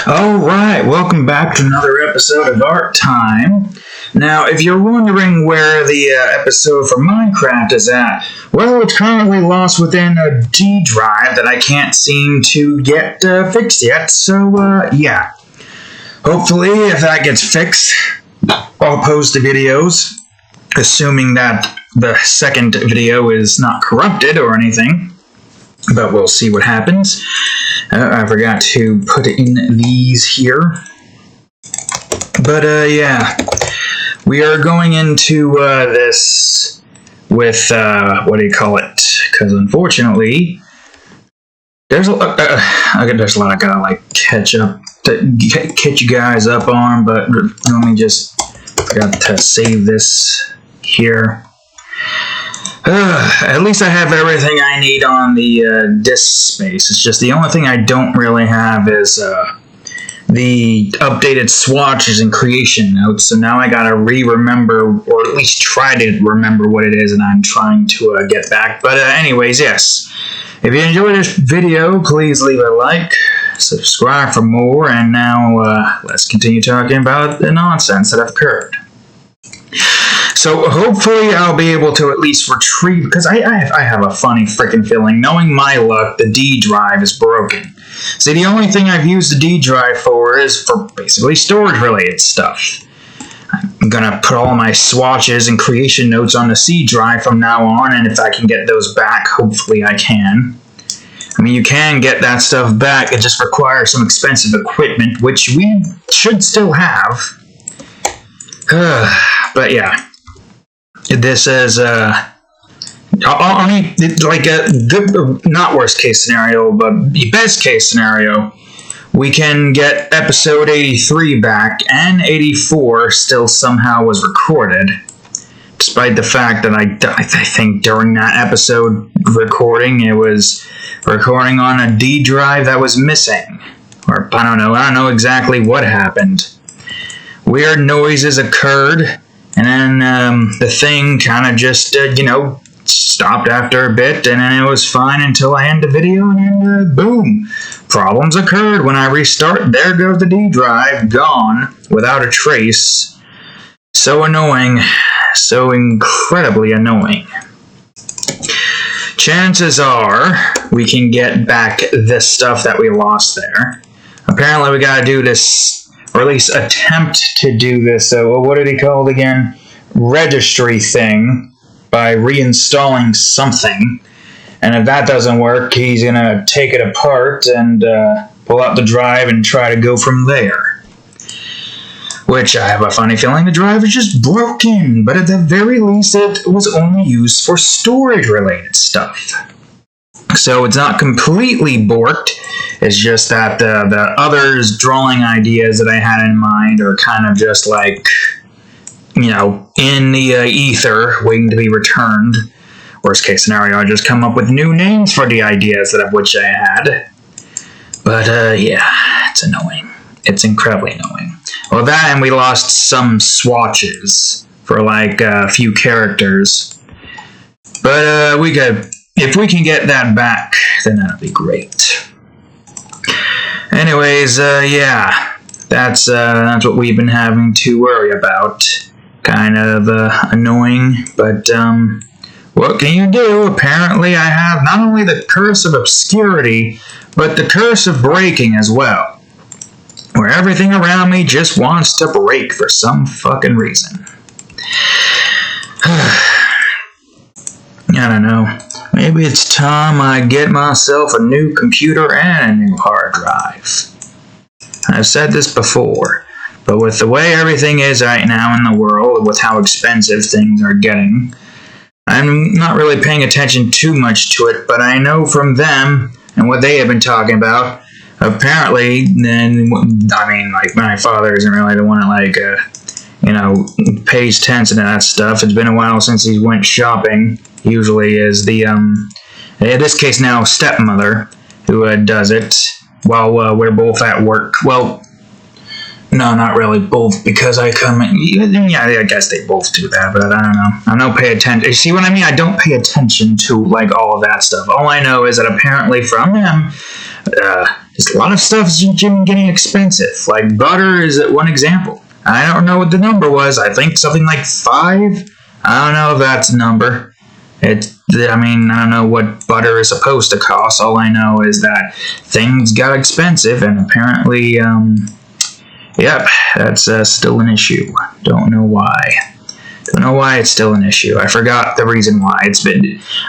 Alright, welcome back to another episode of Art Time. Now, if you're wondering where the episode for Minecraft is at, well, it's currently lost within a D drive that I can't seem to get fixed yet, so, yeah. Hopefully, if that gets fixed, I'll post the videos, assuming that the second video is not corrupted or anything, but we'll see what happens. I forgot to put in these here. But, yeah. We are going into this with, what do you call it? Because, unfortunately, there's a lot I gotta, like, catch you guys up on, but let me just, forgot to save this here. At least I have everything I need on the disk space. It's just the only thing I don't really have is the updated swatches and creation notes. So now I gotta remember, or at least try to remember what it is, and I'm trying to get back. But anyways, yes. If you enjoyed this video, please leave a like, subscribe for more, and now let's continue talking about the nonsense that have occurred. So hopefully I'll be able to at least retrieve, because I have a funny freaking feeling, knowing my luck, the D drive is broken. See, the only thing I've used the D drive for is for basically storage related stuff. I'm gonna put all my swatches and creation notes on the C drive from now on, and if I can get those back, hopefully I can. I mean, you can get that stuff back, it just requires some expensive equipment, which we should still have. But yeah. This is, only, like, a good, not worst case scenario, but the best case scenario, we can get episode 83 back, and 84 still somehow was recorded, despite the fact that I think during that episode recording, it was recording on a D drive that was missing, or I don't know exactly what happened. Weird noises occurred, and then the thing kind of just, stopped after a bit, and then it was fine until I end the video, and then boom, problems occurred. When I restart, there goes the D drive, gone, without a trace. So annoying, so incredibly annoying. Chances are we can get back this stuff that we lost there. Apparently we gotta do this, or at least attempt to do this, what did he call it again? Registry thing, by reinstalling something. And if that doesn't work, he's gonna take it apart and pull out the drive and try to go from there. Which I have a funny feeling the drive is just broken, but at the very least it was only used for storage related stuff. So it's not completely borked, it's just that the others drawing ideas that I had in mind are kind of just like, in the ether, waiting to be returned. Worst case scenario, I just come up with new names for the ideas that of which I had. But yeah, it's annoying. It's incredibly annoying. Well, that, and we lost some swatches for like a few characters. But we could, if we can get that back, then that'll be great. Anyways, yeah, that's what we've been having to worry about. Kind of annoying, but what can you do? Apparently I have not only the curse of obscurity, but the curse of breaking as well. Where everything around me just wants to break for some fucking reason. I don't know. Maybe it's time I get myself a new computer and a new hard drive. I've said this before, but with the way everything is right now in the world, with how expensive things are getting, I'm not really paying attention too much to it, but I know from them and what they have been talking about, apparently, then, I mean, like, my father isn't really the one that, like, pays attention to that stuff. It's been a while since he went shopping. He usually is the, in this case now, stepmother who does it while we're both at work. Well, no, not really both, because I come in, yeah, I guess they both do that, but I don't know. I don't pay attention. You see what I mean? I don't pay attention to, like, all of that stuff. All I know is that apparently from him, just a lot of stuff is getting expensive. Like butter is one example. I don't know what the number was. I think something like 5. I don't know if that's a number. I don't know what butter is supposed to cost. All I know is that things got expensive, and apparently, yep, that's still an issue. Don't know why. Don't know why it's still an issue. I forgot the reason why.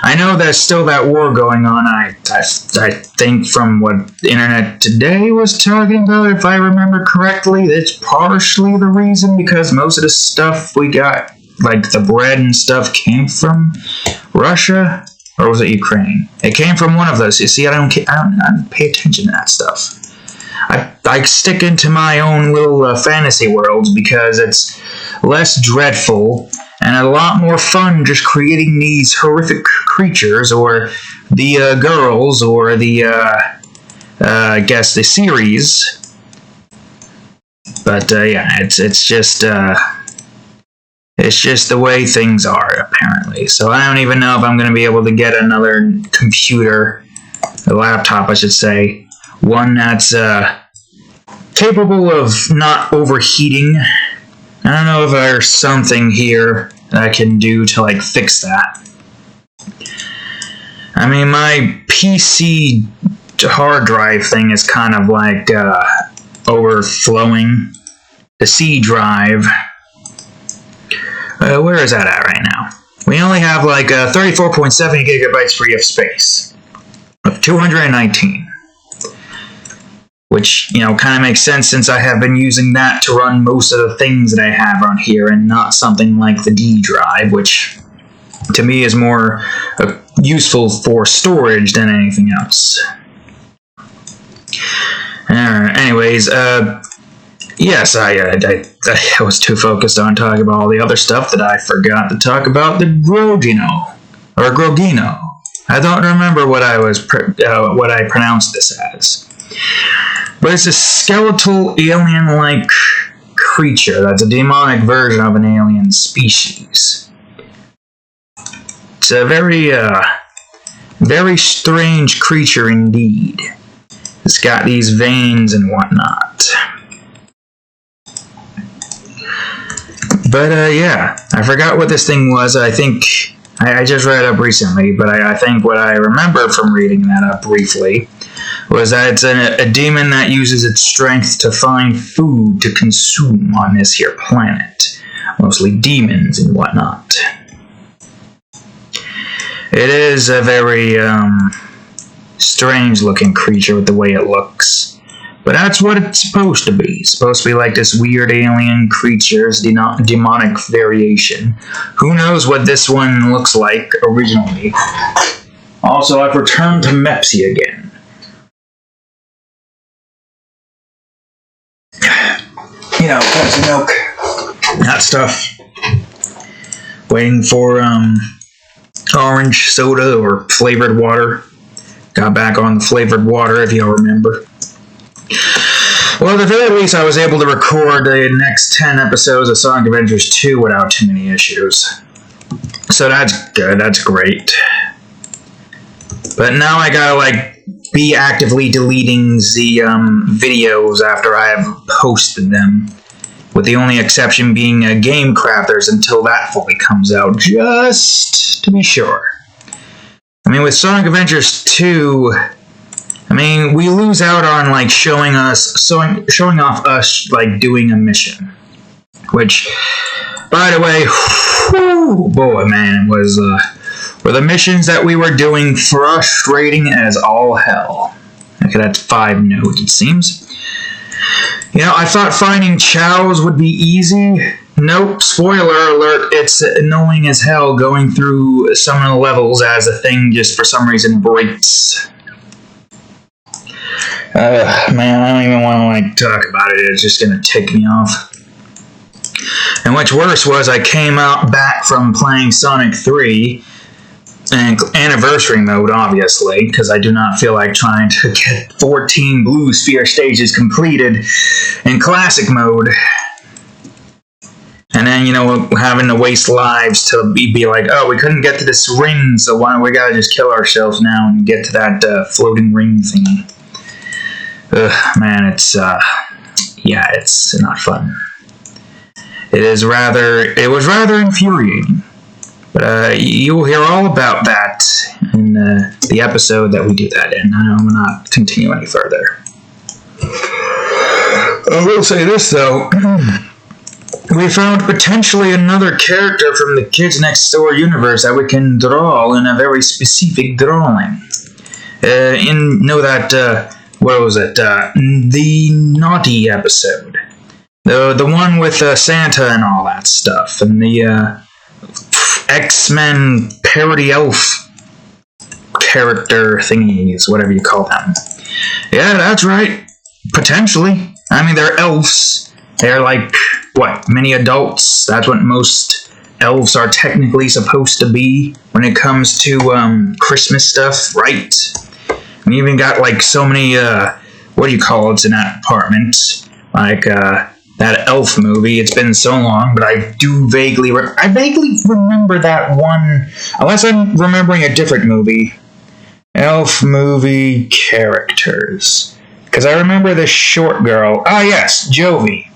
I know there's still that war going on. I think from what Internet Today was talking about, if I remember correctly, that's partially the reason, because most of the stuff we got, like the bread and stuff, came from Russia, or was it Ukraine? It came from one of those. You see, I don't pay attention to that stuff. I stick into my own little fantasy worlds because it's less dreadful and a lot more fun just creating these horrific creatures, or the girls, or the I guess the series. But yeah, it's just the way things are, apparently. So I don't even know if I'm going to be able to get another computer, a laptop, I should say, one that's capable of not overheating. I don't know if there's something here that I can do to, like, fix that. I mean, my PC hard drive thing is kind of, like, overflowing. The C drive... where is that at right now? We only have like 34.7 gigabytes free of space. Of 219. Which, kind of makes sense since I have been using that to run most of the things that I have on here, and not something like the D drive, which to me is more useful for storage than anything else. Anyways, yes, I was too focused on talking about all the other stuff that I forgot to talk about the Grogino, or Grogino. I don't remember what I pronounced this as. But it's a skeletal alien-like creature that's a demonic version of an alien species. It's a very, very strange creature indeed. It's got these veins and whatnot. But, yeah, I forgot what this thing was. I think, I just read it up recently, but I think what I remember from reading that up briefly was that it's a demon that uses its strength to find food to consume on this here planet. Mostly demons and whatnot. It is a very, strange-looking creature with the way it looks. But that's what it's supposed to be. It's supposed to be like this weird alien creature's demonic variation. Who knows what this one looks like originally. Also, I've returned to Mepsi again. Pepsi milk. That stuff. Waiting for, orange soda or flavored water. Got back on the flavored water, if you'll remember. Well, at the very least, I was able to record the next 10 episodes of Sonic Adventures 2 without too many issues. So that's good, that's great. But now I gotta, be actively deleting the, videos after I have posted them. With the only exception being Game Crafters until that fully comes out, just to be sure. I mean, with Sonic Adventures 2... we lose out on, showing off us, doing a mission. Which, by the way, whew, boy, man, were the missions that we were doing frustrating as all hell. Okay, that's 5 notes, it seems. I thought finding chows would be easy. Nope, spoiler alert, it's annoying as hell going through some of the levels as the thing just for some reason breaks. Man, I don't even want to talk about it. It's just going to tick me off. And what's worse was I came back from playing Sonic 3 in Anniversary mode, obviously, because I do not feel like trying to get 14 Blue Sphere stages completed in Classic mode. And then, having to waste lives to be like, oh, we couldn't get to this ring, so we gotta just kill ourselves now and get to that floating ring thingy. Man, it's not fun. It was rather infuriating. But you will hear all about that in the episode that we do that in. I will not continue any further. I will say this, though. We found potentially another character from the Kids Next Door universe that we can draw in a very specific drawing. What was it? The Naughty episode. The one with Santa and all that stuff. And the X-Men parody elf character thingies, whatever you call them. Yeah, that's right. Potentially. I mean, they're elves. They're like, mini adults. That's what most elves are technically supposed to be when it comes to Christmas stuff, right? We even got like so many, what do you call it in that department? Like, that elf movie. It's been so long, but I do vaguely remember that one, unless I'm remembering a different movie. Elf movie characters. Because I remember this short girl. Ah, yes, Jovi.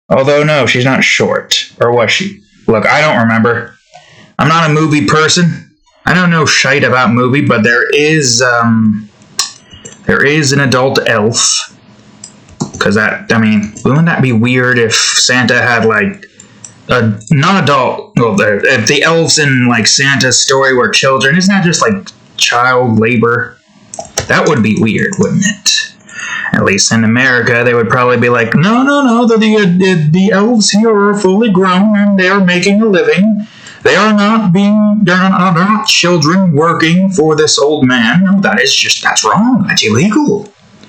Although, no, she's not short. Or was she? Look, I don't remember. I'm not a movie person. I don't know shite about movie, but there is an adult elf. Because wouldn't that be weird if Santa had, like, a non-adult... Well, if the elves in, like, Santa's story were children, isn't that just, like, child labor? That would be weird, wouldn't it? At least in America, they would probably be like, no, the elves here are fully grown, and they are making a living. They're not children working for this old man. No, that's wrong. That's illegal.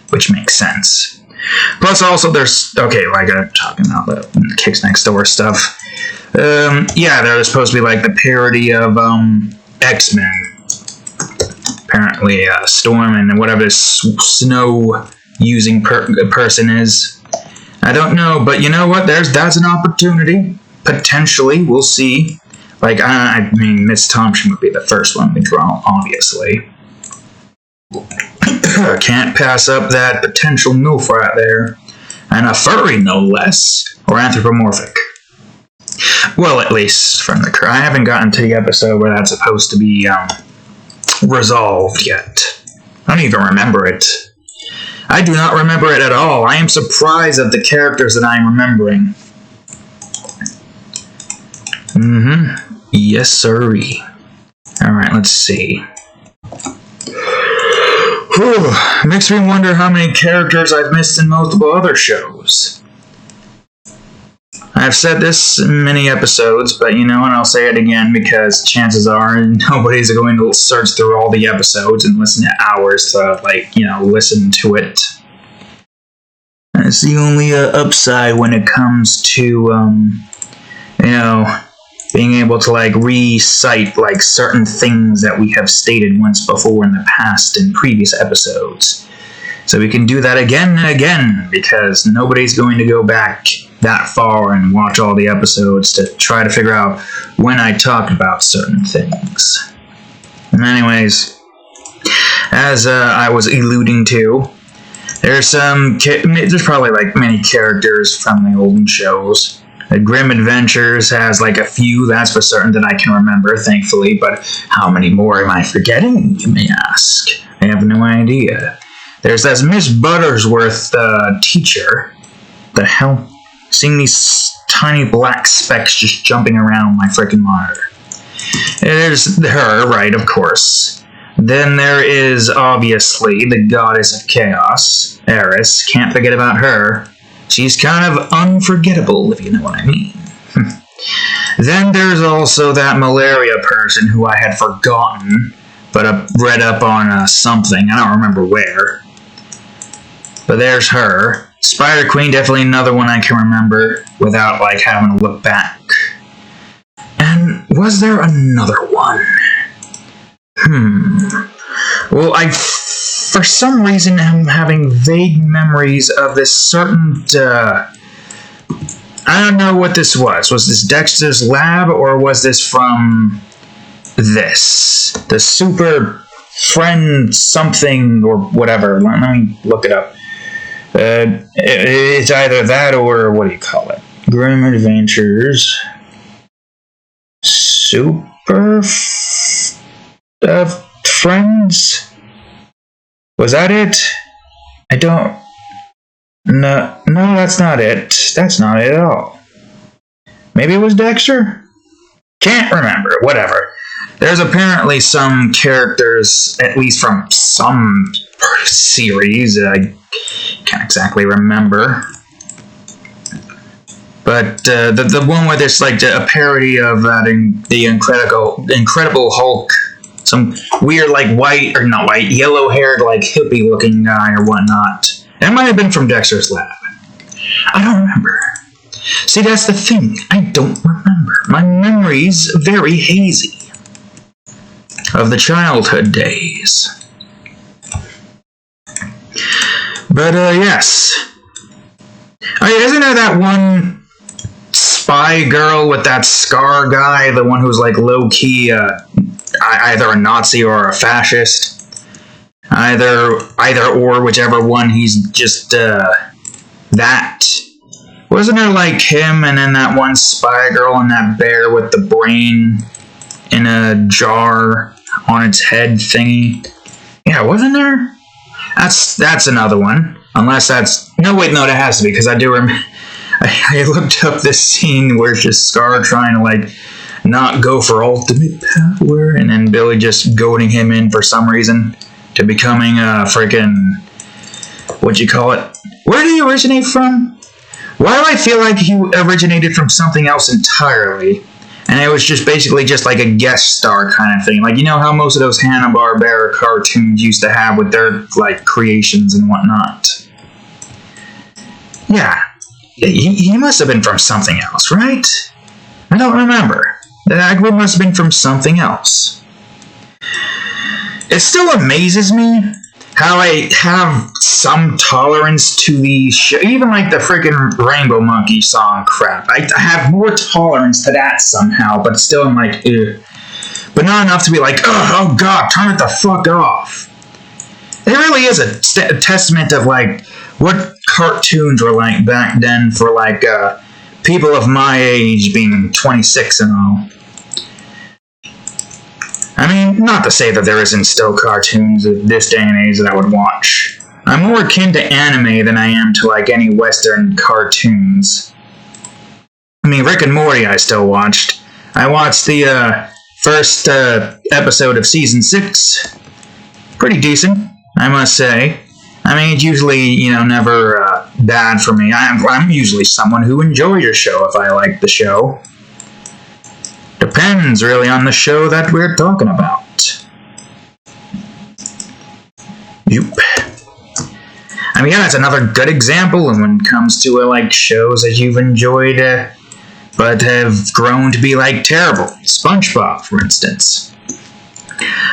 Which makes sense. Plus, also, there's... Okay, like, I'm talking about the Kids Next Door stuff. They're supposed to be, like, the parody of, X-Men. Apparently, Storm and whatever this snow-using person is. I don't know, but you know what? That's an opportunity. Potentially, we'll see. Like, Miss Thompson would be the first one to draw, obviously. Can't pass up that potential MILF right there. And a furry, no less. Or anthropomorphic. Well, at least from the... I haven't gotten to the episode where that's supposed to be resolved yet. I don't even remember it. I do not remember it at all. I am surprised at the characters that I'm remembering. Yes, sirree. Alright, let's see. Makes me wonder how many characters I've missed in multiple other shows. I've said this in many episodes, but and I'll say it again because chances are nobody's going to search through all the episodes and listen to hours to, listen to it. That's the only upside when it comes to, being able to, recite, certain things that we have stated once before in the past in previous episodes. So we can do that again and again, because nobody's going to go back that far and watch all the episodes to try to figure out when I talked about certain things. And anyways, as I was alluding to, there's probably, many characters from the olden shows. Grim Adventures has a few, that's for certain, that I can remember, thankfully, but how many more am I forgetting, you may ask? I have no idea. There's that Miss Buttersworth teacher. The hell? Seeing these tiny black specks just jumping around my freaking monitor. There's her, right, of course. Then there is, obviously, the Goddess of Chaos, Eris. Can't forget about her. She's kind of unforgettable, if you know what I mean. Then there's also that malaria person who I had forgotten, but read up on something. I don't remember where. But there's her. Spider Queen, definitely another one I can remember without, having to look back. And was there another one? Well, for some reason, I'm having vague memories of this certain, I don't know what this was. Was this Dexter's Lab, or was this from the Super Friend something, or whatever? Let me look it up. It's either that or, what do you call it? Grim Adventures. Friends? Was that it? I don't... No, that's not it. That's not it at all. Maybe it was Dexter? Can't remember. Whatever. There's apparently some characters, at least from some series, I can't exactly remember. But the one where there's like a parody of the Incredible Hulk, some weird like yellow-haired like hippie-looking guy or whatnot. It might have been from Dexter's Lab. I don't remember. See, that's the thing. I don't remember. My memory's very hazy of the childhood days. But yes. Isn't there that one spy girl with that scar guy, the one who's like low-key either a Nazi or a fascist? Either or, whichever one, he's just that. Wasn't there like him and then that one spy girl and that bear with the brain in a jar on its head thingy? Yeah, wasn't there? That's another one. Unless that's... No, wait, no, that has to be, because I do remember... I looked up this scene where it's just Scar trying to, like, not go for ultimate power, and then Billy just goading him in for some reason to becoming a freaking... What'd you call it? Where did he originate from? Why do I feel like he originated from something else entirely? And it was just basically just like a guest star kind of thing. Like, you know how most of those Hanna-Barbera cartoons used to have with their, like, creations and whatnot? Yeah. He must have been from something else, right? I don't remember. That must have been from something else. It still amazes me how I have some tolerance to the even like the freaking Rainbow Monkey song crap. I have more tolerance to that somehow, but still I'm like, ugh. But not enough to be like, oh god, turn it the fuck off. It really is a testament of like what cartoons were like back then for like people of my age, being 26 and all. I mean, not to say that there isn't still cartoons of this day and age that I would watch. I'm more akin to anime than I am to, like, any Western cartoons. I mean, Rick and Morty I still watched. I watched the first episode of Season 6. Pretty decent, I must say. I mean, it's usually, you know, never bad for me. I'm usually someone who enjoys a show if I like the show. Depends, really, on the show that we're talking about. Yep. I mean, yeah, that's another good example when it comes to, like, shows that you've enjoyed, but have grown to be, like, terrible. SpongeBob, for instance.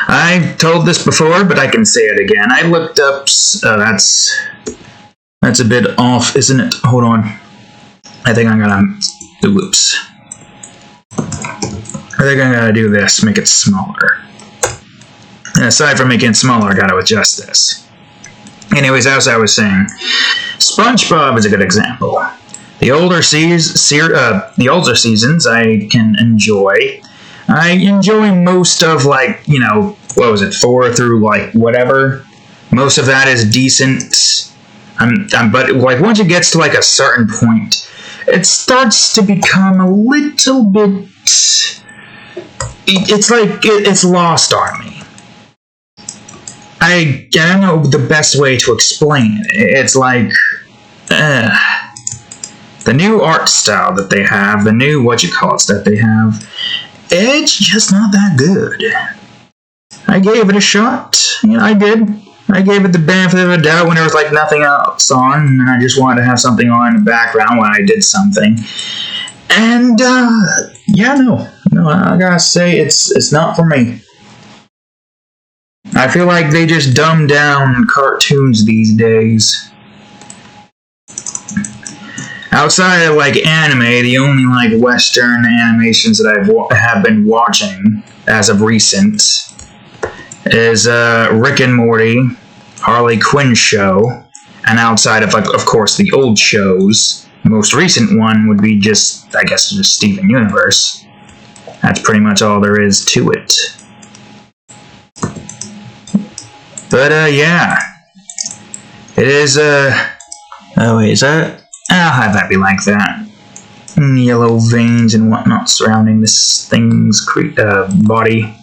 I've told this before, but I can say it again. I looked up... that's a bit off, isn't it? Hold on. I think I'm gonna... Whoops. I think I'm gonna do this, make it smaller. And aside from making it smaller, I gotta adjust this. Anyways, as I was saying, SpongeBob is a good example. The older seasons I can enjoy. I enjoy most of, like, you know, what was it, 4 through, like, whatever. Most of that is decent. But, like, once it gets to, like, a certain point, it starts to become a little bit... It's like, it's lost on me. I don't know the best way to explain it. It's like, the new art style that they have, the new whatchamacallits that they have, it's just not that good. I gave it a shot. You know, I did. I gave it the benefit of the doubt when there was, like, nothing else on, and I just wanted to have something on in the background when I did something. And, yeah, no, I gotta say, it's not for me. I feel like they just dumb down cartoons these days. Outside of, like, anime, the only, like, Western animations that I have been watching as of recent is Rick and Morty, Harley Quinn show, And outside of course, the old shows, the most recent one would be just, I guess, just Steven Universe. That's pretty much all there is to it. But, yeah. It is, oh, wait, is that? I'll have that be like that. Yellow veins and whatnot surrounding this thing's body.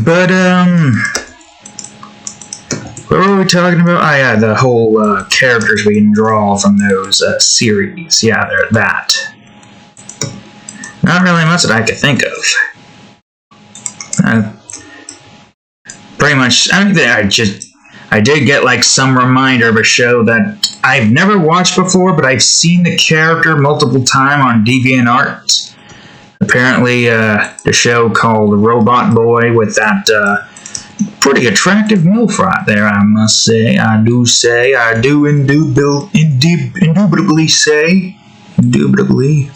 But, what were we talking about? Oh, yeah, the whole, characters we can draw from those, series. Yeah, they're that. Not really much that I could think of. Pretty much, I think I did get, like, some reminder of a show that I've never watched before, but I've seen the character multiple times on DeviantArt. Apparently, the show called Robot Boy with that, pretty attractive MILF right there, I must say. I do indubitably say. Indubitably.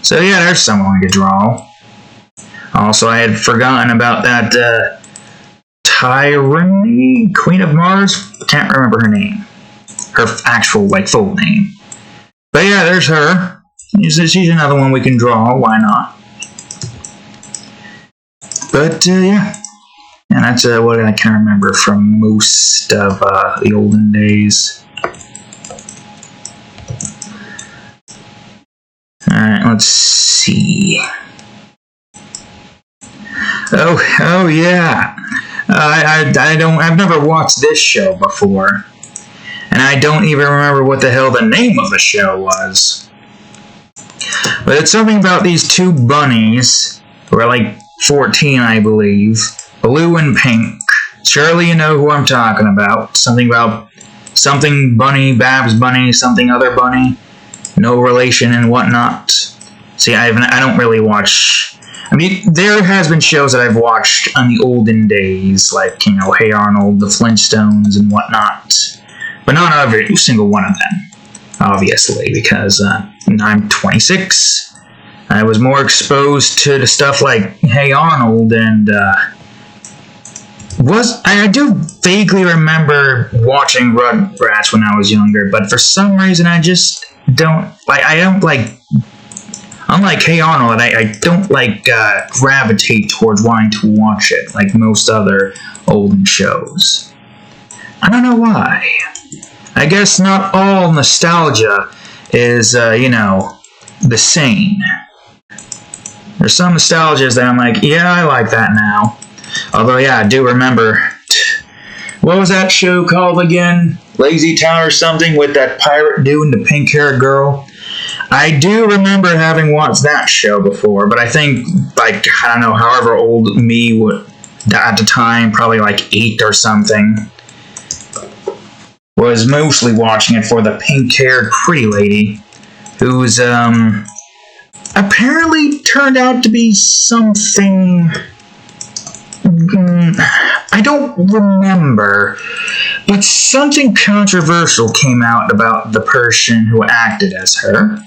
So yeah, there's someone I could draw. Also, I had forgotten about that, Tyranny, Queen of Mars? Can't remember her name. Her actual, like, full name. But yeah, there's her. She's another one we can draw, why not? But, yeah. And that's what I can remember from most of the olden days. Alright, let's see. Oh yeah. I've never watched this show before. And I don't even remember what the hell the name of the show was. But it's something about these two bunnies, who are like 14, I believe. Blue and pink. Surely you know who I'm talking about. Something about something bunny, Babs bunny, something other bunny. No relation and whatnot. See, I don't really watch... I mean, there has been shows that I've watched on the olden days, like, you know, Hey Arnold, the Flintstones, and whatnot. But not every single one of them, obviously, because I'm 26. I was more exposed to the stuff like Hey Arnold, and I do vaguely remember watching Rugrats when I was younger, but for some reason I just don't like. Unlike Hey Arnold, I don't like gravitate towards wanting to watch it like most other olden shows. I don't know why. I guess not all nostalgia is, you know, the same. There's some nostalgias that I'm like, yeah, I like that now. Although, yeah, I do remember, what was that show called again? Lazy Town or something with that pirate dude and the pink-haired girl? I do remember having watched that show before, but I think, like, I don't know, however old me would, at the time, probably like 8 or something, was mostly watching it for the pink-haired pretty lady, who's, apparently turned out to be something... I don't remember, but something controversial came out about the person who acted as her.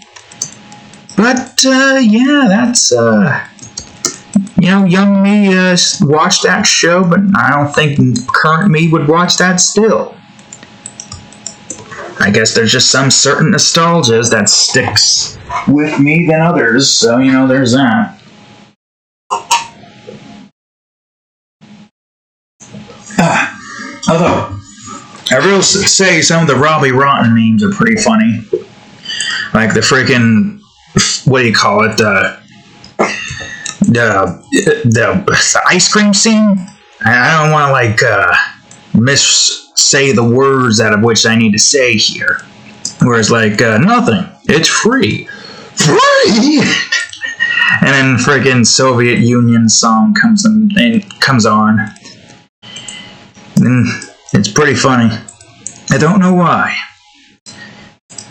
But, yeah, that's, you know, young me watched that show, but I don't think current me would watch that still. I guess there's just some certain nostalgias that sticks with me than others, so, you know, there's that. Although, I will say some of the Robbie Rotten memes are pretty funny. Like the freaking, what do you call it, the ice cream scene? I don't want to, like, say the words out of which I need to say here. Whereas, like, nothing. It's free. Free! And then freaking Soviet Union song comes on. And it's pretty funny. I don't know why.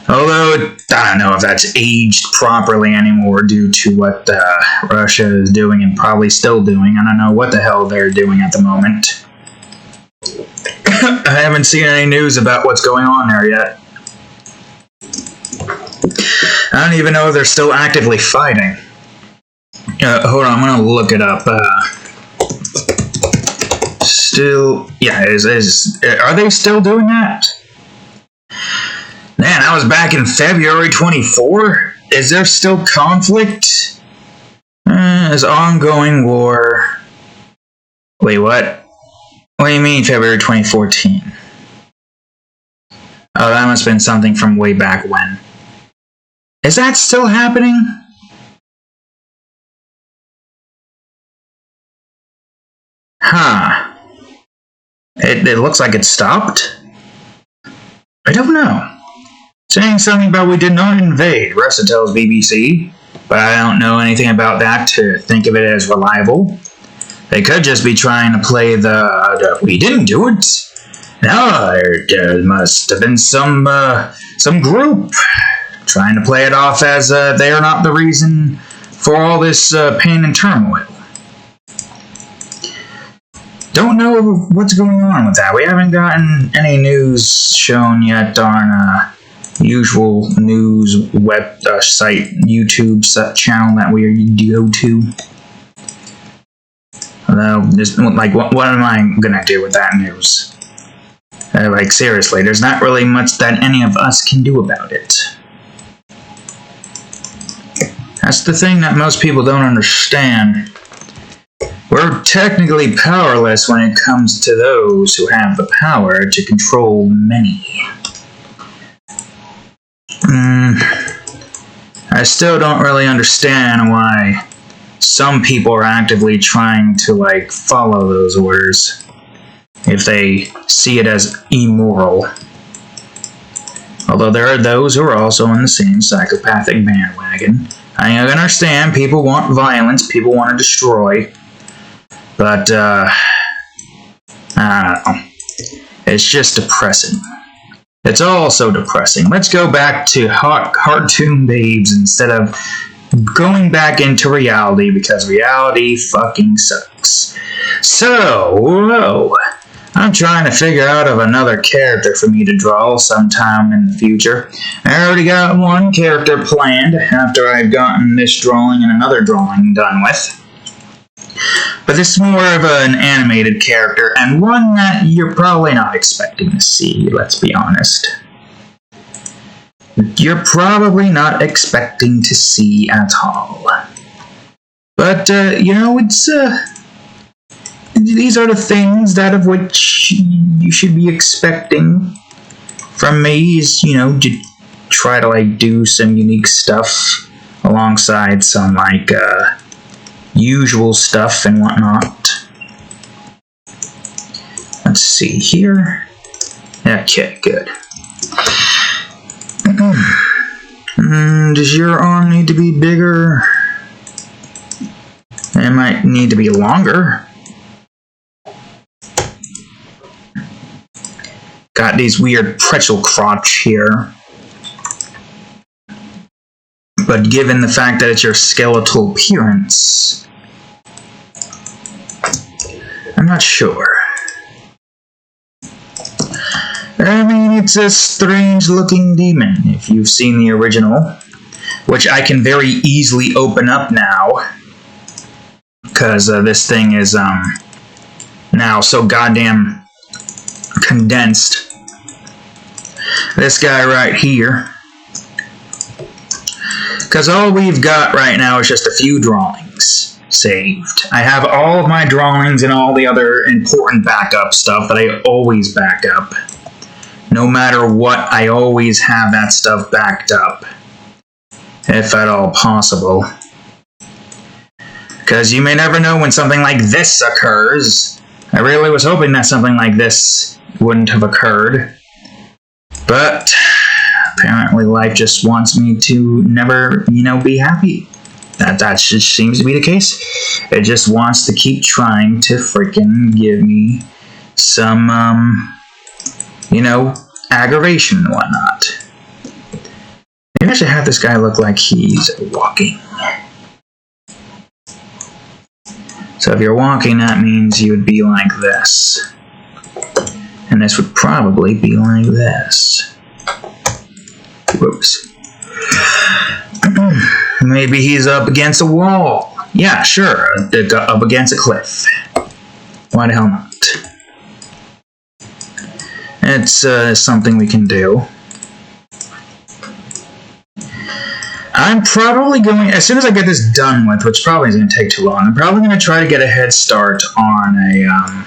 Although, I don't know if that's aged properly anymore due to what Russia is doing and probably still doing. I don't know what the hell they're doing at the moment. I haven't seen any news about what's going on there yet. I don't even know if they're still actively fighting. Hold on, I'm gonna look it up. still... Yeah, are they still doing that? Man, that was back in February 24? Is there still conflict? Is ongoing war... Wait, what? What do you mean February 2014? Oh, that must have been something from way back when. Is that still happening? Huh. It looks like it stopped? I don't know. Saying something about we did not invade, Russia tells BBC, but I don't know anything about that to think of it as reliable. They could just be trying to play the we didn't do it. No, there must have been some group trying to play it off as they are not the reason for all this pain and turmoil. Don't know what's going on with that. We haven't gotten any news shown yet on usual news web site, YouTube channel that we go to. Although, just, like, what am I gonna do with that news? Like, seriously, there's not really much that any of us can do about it. That's the thing that most people don't understand. We're technically powerless when it comes to those who have the power to control many. I still don't really understand why some people are actively trying to, like, follow those orders if they see it as immoral. Although there are those who are also on the same psychopathic bandwagon. I understand people want violence, people want to destroy, but, I don't know. It's just depressing. It's all so depressing. Let's go back to hot cartoon babes instead of going back into reality, because reality fucking sucks. So, I'm trying to figure out of another character for me to draw sometime in the future. I already got one character planned after I've gotten this drawing and another drawing done with. But this is more of an animated character, and one that you're probably not expecting to see, let's be honest. You're probably not expecting to see at all. But, you know, it's, these are the things that of which you should be expecting from me, is, you know, to try to, like, do some unique stuff alongside some, like, usual stuff and whatnot. Let's see here. Okay, good. Does your arm need to be bigger? It might need to be longer. Got these weird pretzel crotch here. But given the fact that it's your skeletal appearance, I'm not sure. I mean, it's a strange-looking demon, if you've seen the original, which I can very easily open up now, because this thing is now so goddamn condensed. This guy right here. Because all we've got right now is just a few drawings saved. I have all of my drawings and all the other important backup stuff that I always back up. No matter what, I always have that stuff backed up. If at all possible. Because you may never know when something like this occurs. I really was hoping that something like this wouldn't have occurred. But apparently life just wants me to never, you know, be happy. That just seems to be the case. It just wants to keep trying to freaking give me some, you know, aggravation and whatnot. Maybe I should have this guy look like he's walking. So if you're walking, that means you would be like this. And this would probably be like this. Whoops. Maybe he's up against a wall. Yeah, sure. Up against a cliff. Why the hell not? it's something we can do. I'm probably going, as soon as I get this done with, which probably isn't going to take too long, I'm probably going to try to get a head start on a,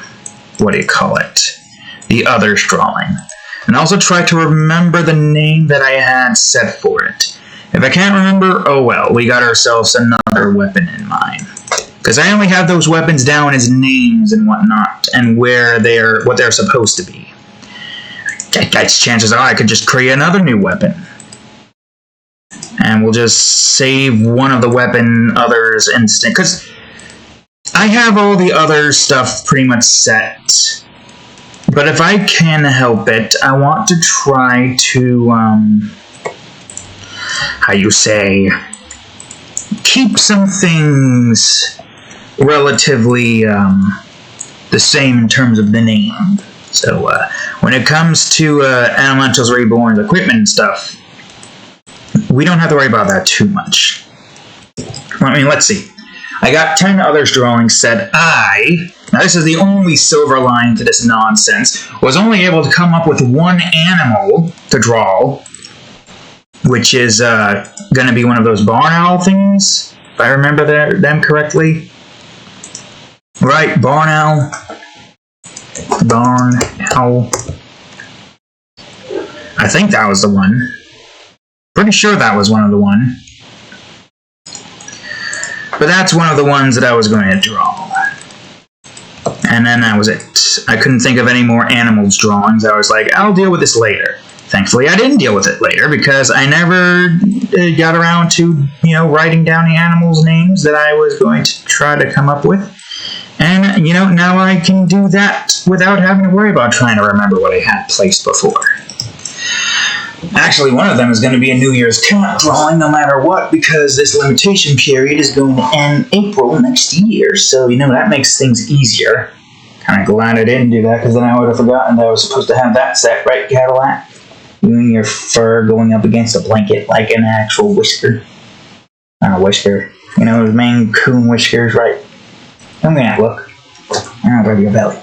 the Others drawing. And also try to remember the name that I had set for it. If I can't remember, oh well, we got ourselves another weapon in mind. Because I only have those weapons down as names and whatnot, and what they're supposed to be. Guys, chances are I could just create another new weapon. And we'll just save one of the weapon Others instant. Because I have all the other stuff pretty much set. But if I can help it, I want to try to, keep some things relatively the same in terms of the name. So when it comes to Elementals Reborn's equipment and stuff, we don't have to worry about that too much. I mean, let's see. I got 10 Others drawings set. Now this is the only silver line to this nonsense, was only able to come up with one animal to draw, which is going to be one of those barn owl things, if I remember them correctly. Right, barn owl. Barn owl. I think that was the one. Pretty sure that was one of the one. But that's one of the ones that I was going to draw. And then that was it. I couldn't think of any more animals drawings. I was like, I'll deal with this later. Thankfully, I didn't deal with it later because I never got around to, writing down the animals' names that I was going to try to come up with. And, now I can do that without having to worry about trying to remember what I had placed before. Actually, one of them is going to be a New Year's cat drawing no matter what, because this limitation period is going to end April next year, so, that makes things easier. Kind of glad I didn't do that, because then I would have forgotten that I was supposed to have that set, right, Cadillac? You and your fur going up against a blanket like an actual whisker. Not a whisker. Maine Coon whiskers, right? I'm going to look. I'll rub your belly.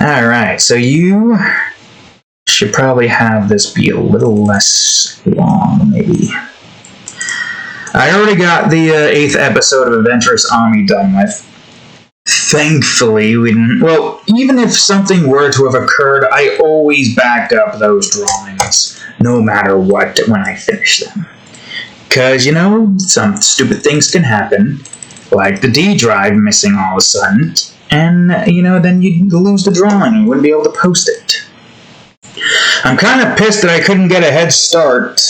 Alright, so you should probably have this be a little less long, maybe. I already got the 8th episode of Adventurous Army done with. Thankfully, we didn't... Well, even if something were to have occurred, I always backed up those drawings, no matter what, when I finish them. Because, some stupid things can happen, like the D drive missing all of a sudden, and, then you'd lose the drawing and you wouldn't be able to post it. I'm kind of pissed that I couldn't get a head start.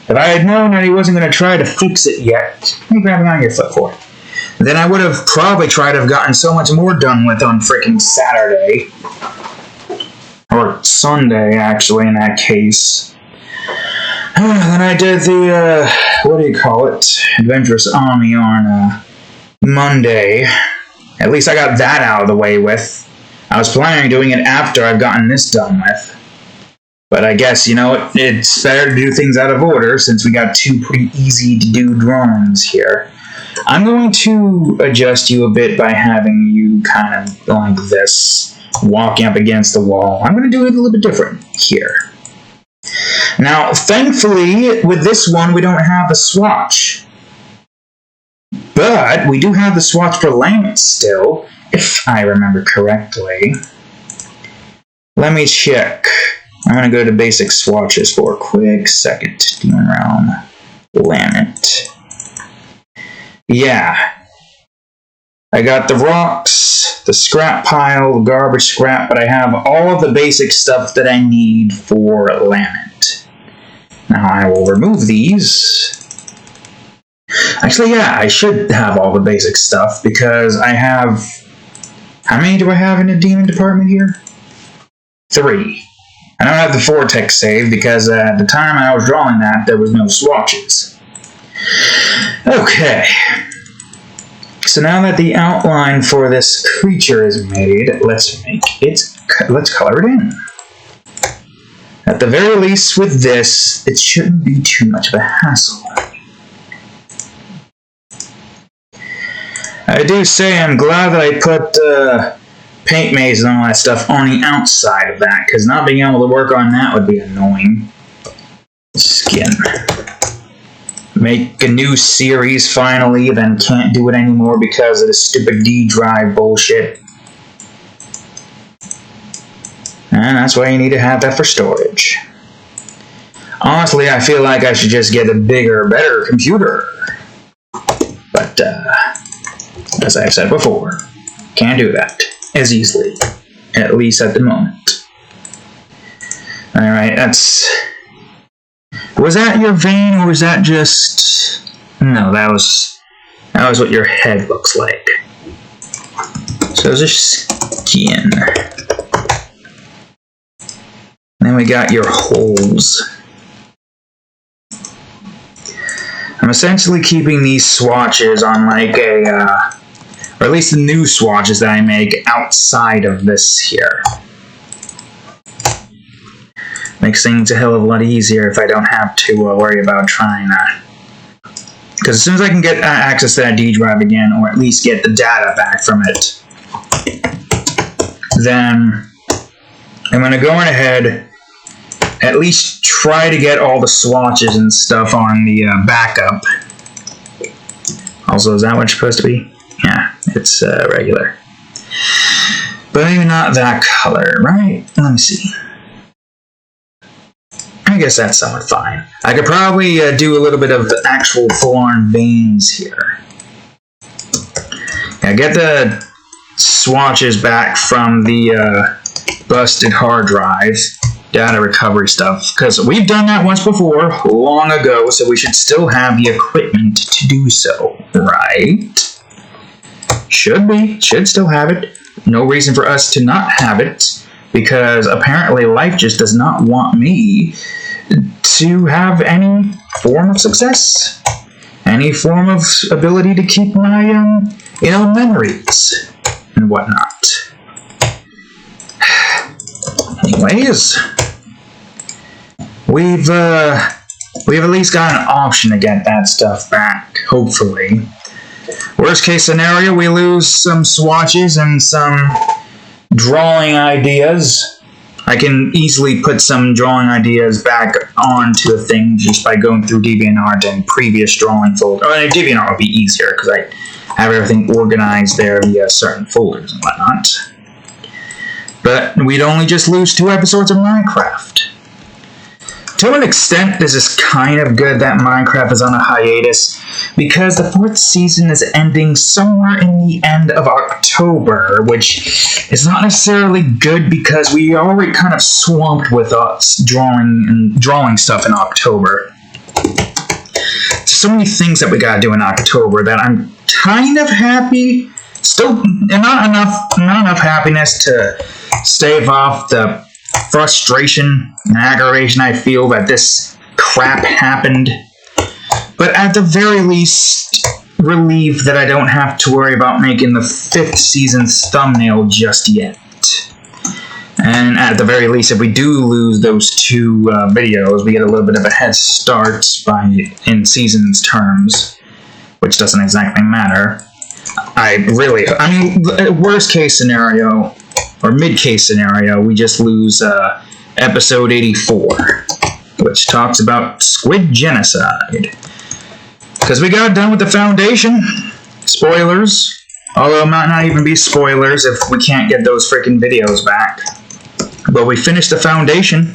If I had known that he wasn't going to try to fix it yet, what are you grabbing on your foot for? Then I would have probably tried to have gotten so much more done with on frickin' Saturday. Or Sunday, actually, in that case. Then I did the, Adventurous Army on Monday. At least I got that out of the way with. I was planning on doing it after I've gotten this done with. But I guess, it's better to do things out of order since we got two pretty easy to do drawings here. I'm going to adjust you a bit by having you kind of like this, walking up against the wall. I'm going to do it a little bit different here. Now, thankfully, with this one, we don't have a swatch. But we do have the swatch for Lament still, if I remember correctly. Let me check. I'm going to go to basic swatches for a quick second. Doing around Lament. Yeah. I got the rocks, the scrap pile, the garbage scrap, but I have all of the basic stuff that I need for Lament. Now I will remove these. Actually, yeah, I should have all the basic stuff because I have... How many do I have in the demon department here? 3. I don't have the Vortex saved because at the time I was drawing that, there was no swatches. Okay. So now that the outline for this creature is made, let's color it in. At the very least with this, it shouldn't be too much of a hassle. I do say I'm glad that I put paint maze and all that stuff on the outside of that, because not being able to work on that would be annoying. Skin. Make a new series finally, then can't do it anymore because of the stupid D drive bullshit. And that's why you need to have that for storage. Honestly, I feel like I should just get a bigger, better computer. But, as I've said before, can't do that as easily, at least at the moment. Alright, that's... Was that your vein, or was that just... No, that was what your head looks like. So it's just skin. Then we got your holes. I'm essentially keeping these swatches on like a, or at least the new swatches that I make outside of this here. Makes things a hell of a lot easier if I don't have to worry about trying that. Because as soon as I can get access to that D drive again, or at least get the data back from it, then I'm going to go on ahead, at least try to get all the swatches and stuff on the backup. Also, is that what it's supposed to be? Yeah, it's regular. But maybe not that color, right? Let me see. I guess that's somewhat fine. I could probably do a little bit of the actual full-on veins here. Yeah, get the swatches back from the busted hard drive, data recovery stuff, because we've done that once before, long ago, so we should still have the equipment to do so, right? Should still have it. No reason for us to not have it, because apparently life just does not want me to have any form of success, any form of ability to keep my, memories and whatnot. Anyways, we've at least got an option to get that stuff back, hopefully. Worst case scenario, we lose some swatches and some drawing ideas. I can easily put some drawing ideas back onto a thing just by going through DeviantArt and previous drawing folders. DeviantArt would be easier because I have everything organized there via certain folders and whatnot. But we'd only just lose 2 episodes of Minecraft. To an extent, this is kind of good that Minecraft is on a hiatus, because the 4th season is ending somewhere in the end of October, which is not necessarily good because we are already kind of swamped with us drawing stuff in October. There's so many things that we gotta do in October that I'm kind of happy. Still, not enough happiness to stave off the frustration and aggravation I feel that this crap happened. But at the very least, relieved that I don't have to worry about making the 5th season's thumbnail just yet. And at the very least, if we do lose those 2 videos, we get a little bit of a head start in season's terms, which doesn't exactly matter. Worst case scenario, or mid-case scenario, we just lose episode 84, which talks about squid genocide. Because we got done with the Foundation. Spoilers. Although it might not even be spoilers if we can't get those freaking videos back. But we finished the Foundation,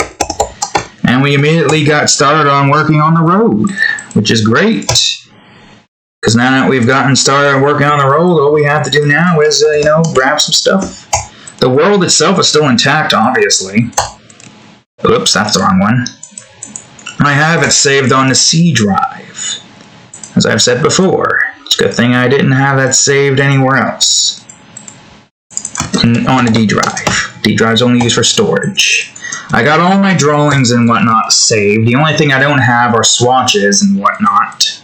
and we immediately got started on working on the road, which is great. Because now that we've gotten started working on the road, all we have to do now is, grab some stuff. The world itself is still intact, obviously. Oops, that's the wrong one. I have it saved on the C drive. As I've said before, it's a good thing I didn't have that saved anywhere else. On the D drive. D drive's only used for storage. I got all my drawings and whatnot saved. The only thing I don't have are swatches and whatnot.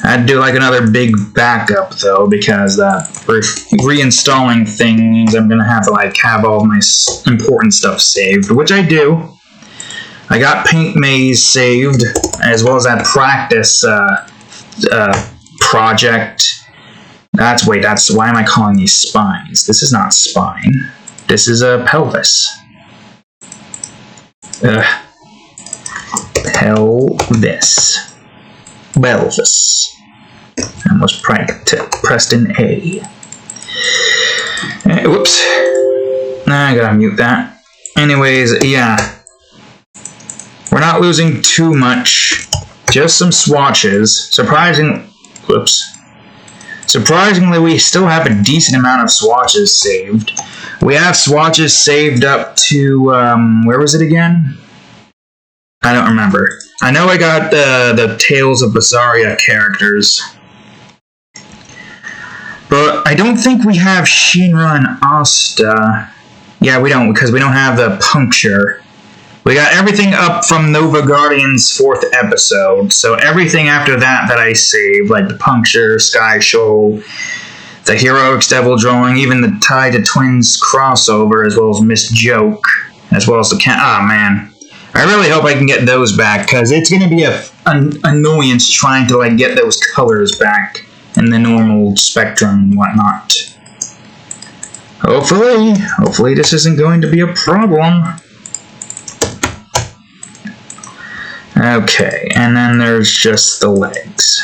I had to do like another big backup though, because reinstalling things, I'm gonna have to have all my important stuff saved, which I do. I got Paint Maze saved, as well as that practice project, That's why am I calling these spines? This is not spine. This is a pelvis. Pelvis. Pelvis. I almost pressed an A. Whoops. I gotta mute that. Anyways, yeah. We're not losing too much. Just some swatches. Surprisingly, we still have a decent amount of swatches saved. We have swatches saved up to, where was it again? I don't remember. I know I got the Tales of Bizarria characters. But I don't think we have Shinra and Asta. Yeah, we don't, because we don't have the puncture. We got everything up from Nova Guardian's 4th episode, so everything after that I saved, like the puncture, Sky Show, the Heroics Devil drawing, even the Tide to Twins crossover, as well as Miss Joke, as well as the man. I really hope I can get those back, because it's going to be an annoyance trying to like get those colors back in the normal spectrum and whatnot. Hopefully this isn't going to be a problem. Okay, and then there's just the legs.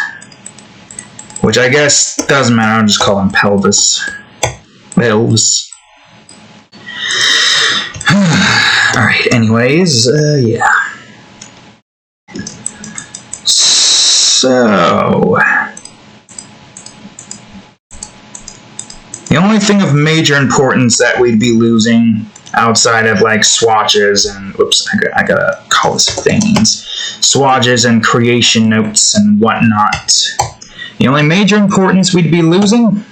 Which I guess doesn't matter, I'll just call them pelvis. Pelvis. Alright, anyways, yeah. So... the only thing of major importance that we'd be losing outside of like swatches and I gotta call this things, swatches and creation notes and whatnot. The only major importance we'd be losing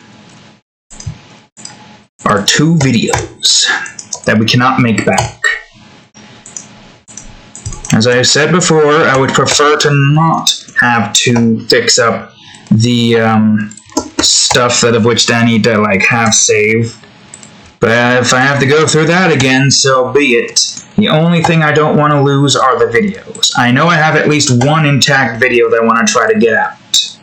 are 2 videos that we cannot make back. As I have said before, I would prefer to not have to fix up the stuff of which I need to like have saved. But if I have to go through that again, so be it. The only thing I don't want to lose are the videos. I know I have at least 1 intact video that I want to try to get out.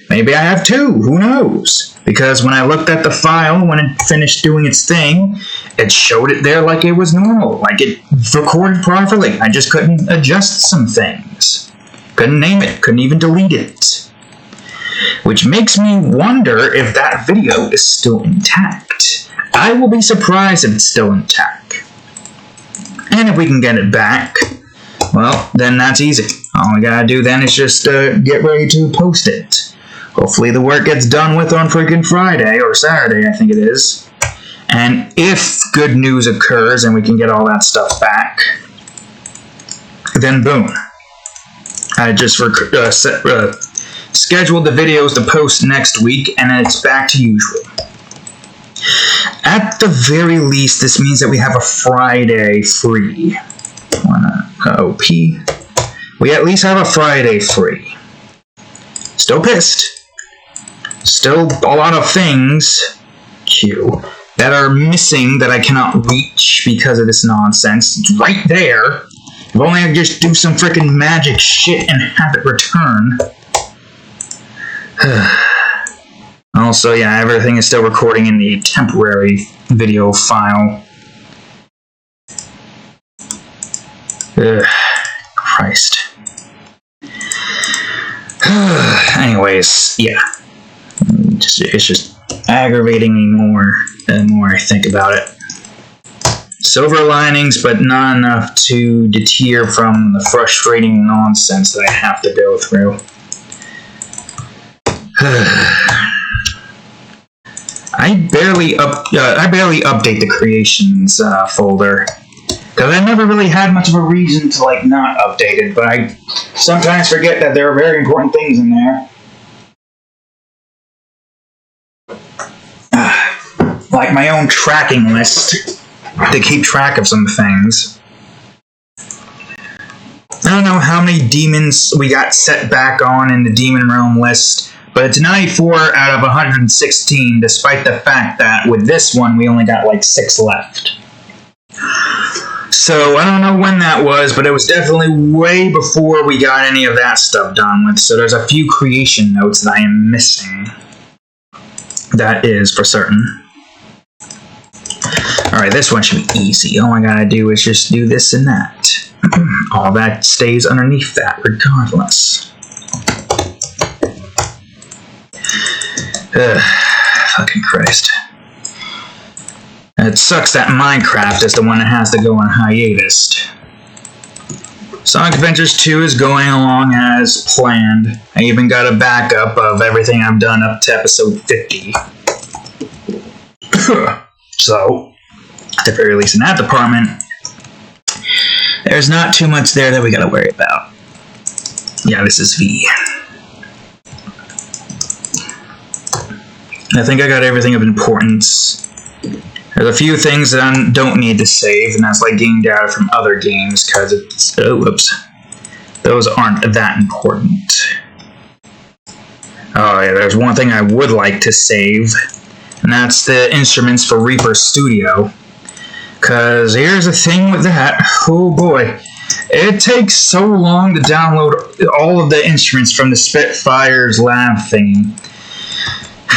Maybe I have 2, who knows? Because when I looked at the file, when it finished doing its thing, it showed it there like it was normal, like it recorded properly. I just couldn't adjust some things. Couldn't name it, couldn't even delete it. Which makes me wonder if that video is still intact. I will be surprised if it's still intact. And if we can get it back, well, then that's easy. All we gotta do then is just get ready to post it. Hopefully the work gets done with on freaking Friday, or Saturday, I think it is. And if good news occurs and we can get all that stuff back, then boom. I just scheduled the videos to post next week, and then it's back to usual. At the very least, this means that we have a Friday free. OP. We at least have a Friday free. Still pissed. Still a lot of things, Q, that are missing that I cannot reach because of this nonsense. It's right there. If only I could just do some freaking magic shit and have it return. Also, yeah, everything is still recording in the temporary video file. Christ. Anyways, yeah. It's just aggravating me more the more I think about it. Silver linings, but not enough to deter from the frustrating nonsense that I have to go through. I barely update the creations folder because I never really had much of a reason to like not update it, but I sometimes forget that there are very important things in there. Like my own tracking list to keep track of some things. I don't know how many demons we got set back on in the Demon Realm list, but it's 94 out of 116, despite the fact that with this one we only got like 6 left. So I don't know when that was, but it was definitely way before we got any of that stuff done with, so there's a few creation notes that I am missing. That is for certain. Alright, this one should be easy. All I gotta do is just do this and that. All that stays underneath that regardless. Fucking Christ. It sucks that Minecraft is the one that has to go on hiatus. Sonic Adventures 2 is going along as planned. I even got a backup of everything I've done up to episode 50. So, at the very least in that department, there's not too much there that we gotta worry about. Yeah, this is V. I think I got everything of importance. There's a few things that I don't need to save, and that's like game data from other games, because it's... oh, whoops. Those aren't that important. Oh yeah, there's one thing I would like to save, and that's the instruments for Reaper Studio. Because here's the thing with that. Oh boy. It takes so long to download all of the instruments from the Spitfire's lab thingy.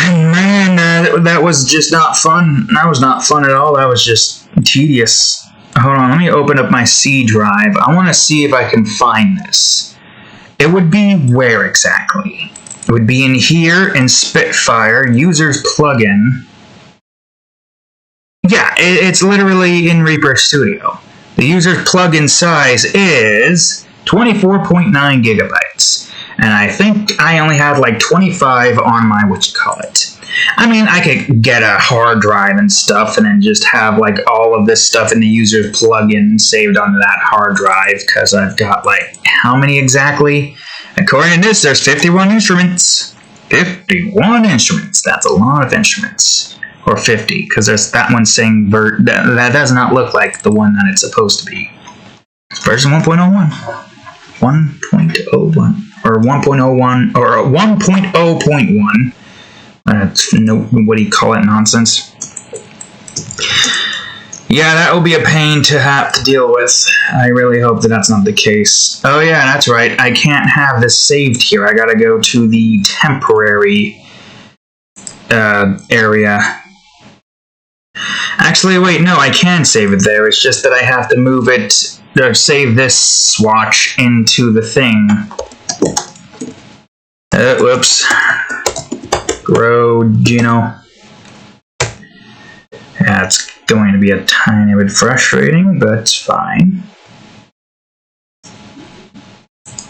And man, that was just not fun. That was not fun at all. That was just tedious. Hold on, let me open up my C drive. I want to see if I can find this. It would be where exactly? It would be in here, in Spitfire, Users Plugin. Yeah, it's literally in Reaper Studio. The Users Plugin size is 24.9 gigabytes. And I think I only had like 25 on my whatchamacallit. I mean, I could get a hard drive and stuff and then just have like all of this stuff in the user's plugin saved onto that hard drive, because I've got like, how many exactly? According to this, there's 51 instruments. 51 instruments. That's a lot of instruments. Or 50, because there's that one saying that does not look like the one that it's supposed to be. Version 1.01. 1.01. Or 1.01, or 1.0.1. No, what do you call it? Nonsense. Yeah, that will be a pain to have to deal with. I really hope that that's not the case. Oh yeah, that's right. I can't have this saved here. I gotta go to the temporary area. Actually, wait, no, I can save it there. It's just that I have to move it, or save this swatch into the thing. Whoops. Grogino. Yeah, it's going to be a tiny bit frustrating, but it's fine.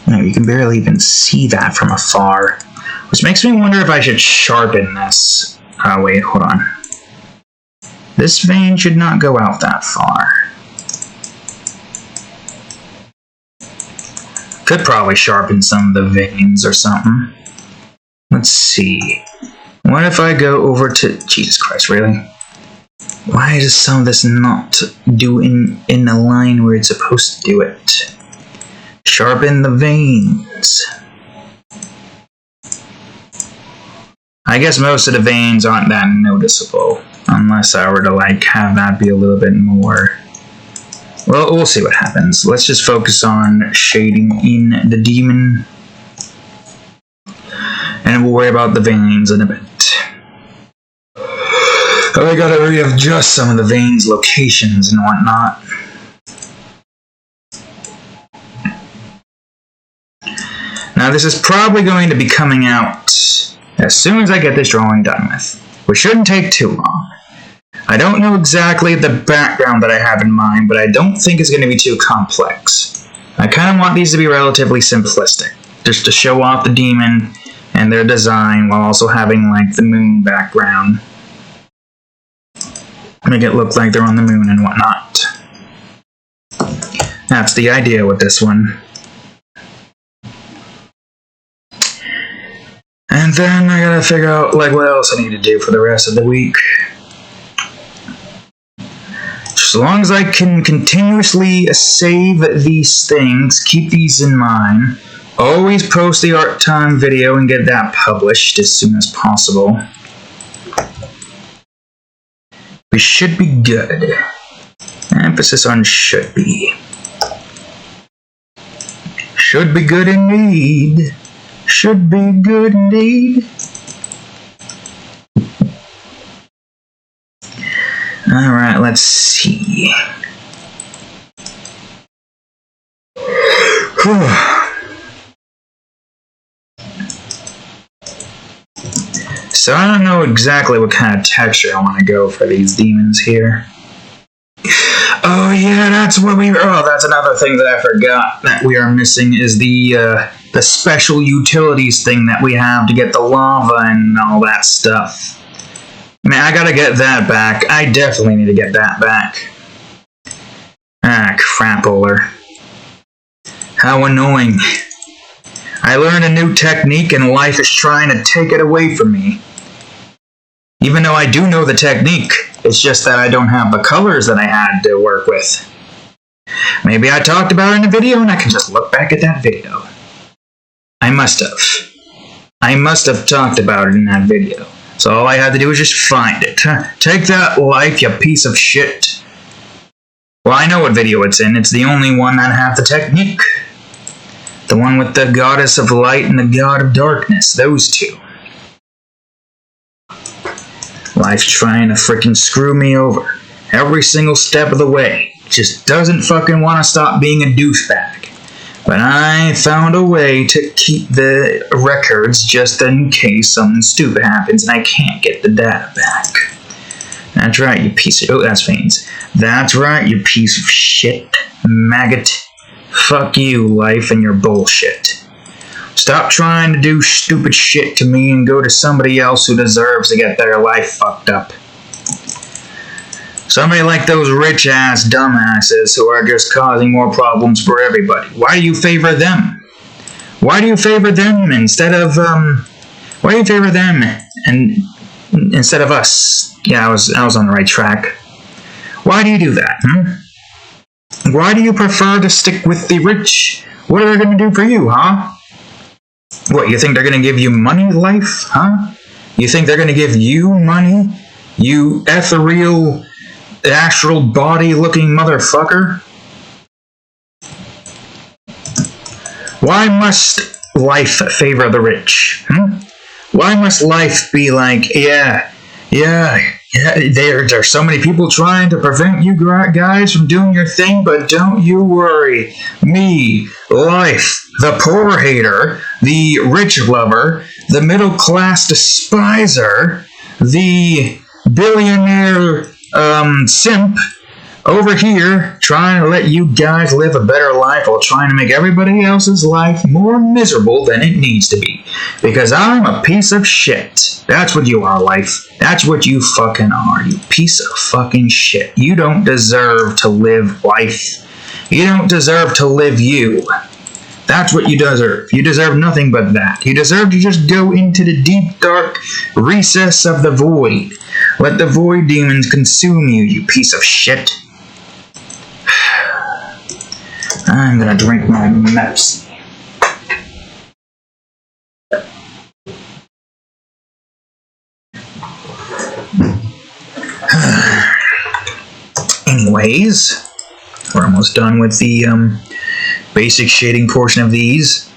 You can barely even see that from afar, which makes me wonder if I should sharpen this. Wait, hold on. This vein should not go out that far. Could probably sharpen some of the veins or something. Let's see. What if I go over to... Jesus Christ, really? Why does some of this not do in the line where it's supposed to do it? Sharpen the veins. I guess most of the veins aren't that noticeable, unless I were to like have that be a little bit more. Well, we'll see what happens. Let's just focus on shading in the demon, and we'll worry about the veins in a bit. Oh, I gotta readjust some of the veins' locations and whatnot. Now, this is probably going to be coming out as soon as I get this drawing done with, which shouldn't take too long. I don't know exactly the background that I have in mind, but I don't think it's going to be too complex. I kind of want these to be relatively simplistic, just to show off the demon and their design while also having like the moon background. Make it look like they're on the moon and whatnot. That's the idea with this one. And then I gotta figure out like what else I need to do for the rest of the week. As long as I can continuously save these things, keep these in mind, always post the art time video and get that published as soon as possible. We should be good. Emphasis on should be. Should be good indeed. Should be good indeed. let's see. So I don't know exactly what kind of texture I want to go for these demons here. Oh yeah, that's another thing that I forgot that we are missing is the special utilities thing that we have to get the lava and all that stuff. Man, I gotta get that back. I definitely need to get that back. Ah, crapoler. How annoying. I learned a new technique and life is trying to take it away from me. Even though I do know the technique, it's just that I don't have the colors that I had to work with. Maybe I talked about it in a video and I can just look back at that video. I must have. I must have talked about it in that video. So all I had to do was just find it. Take that, life, you piece of shit. Well, I know what video it's in. It's the only one that had the technique. The one with the goddess of light and the god of darkness. Those two. Life's trying to freaking screw me over. Every single step of the way. Just doesn't fucking want to stop being a douchebag. But I found a way to keep the records just in case something stupid happens and I can't get the data back. That's right, you piece of... Oh, that's veins. That's right, you piece of shit. Maggot. Fuck you, life, and your bullshit. Stop trying to do stupid shit to me and go to somebody else who deserves to get their life fucked up. Somebody like those rich-ass dumbasses who are just causing more problems for everybody. Why do you favor them? Why do you favor them instead of, why do you favor them and instead of us? Yeah, I was on the right track. Why do you do that, Why do you prefer to stick with the rich? What are they going to do for you, huh? What, you think they're going to give you money, life, huh? You think they're going to give you money? You ethereal... astral body-looking motherfucker? Why must life favor the rich? Why must life be like, yeah, there's so many people trying to prevent you guys from doing your thing, but don't you worry. Me, life, the poor hater, the rich lover, the middle-class despiser, the billionaire... simp over here trying to let you guys live a better life while trying to make everybody else's life more miserable than it needs to be. Because I'm a piece of shit. That's what you are, life. That's what you fucking are, you piece of fucking shit. You don't deserve to live life. You don't deserve to live you. That's what you deserve. You deserve nothing but that. You deserve to just go into the deep, dark recess of the void. Let the void demons consume you, you piece of shit. I'm gonna drink my medicine. Anyways, we're almost done with the basic shading portion of these.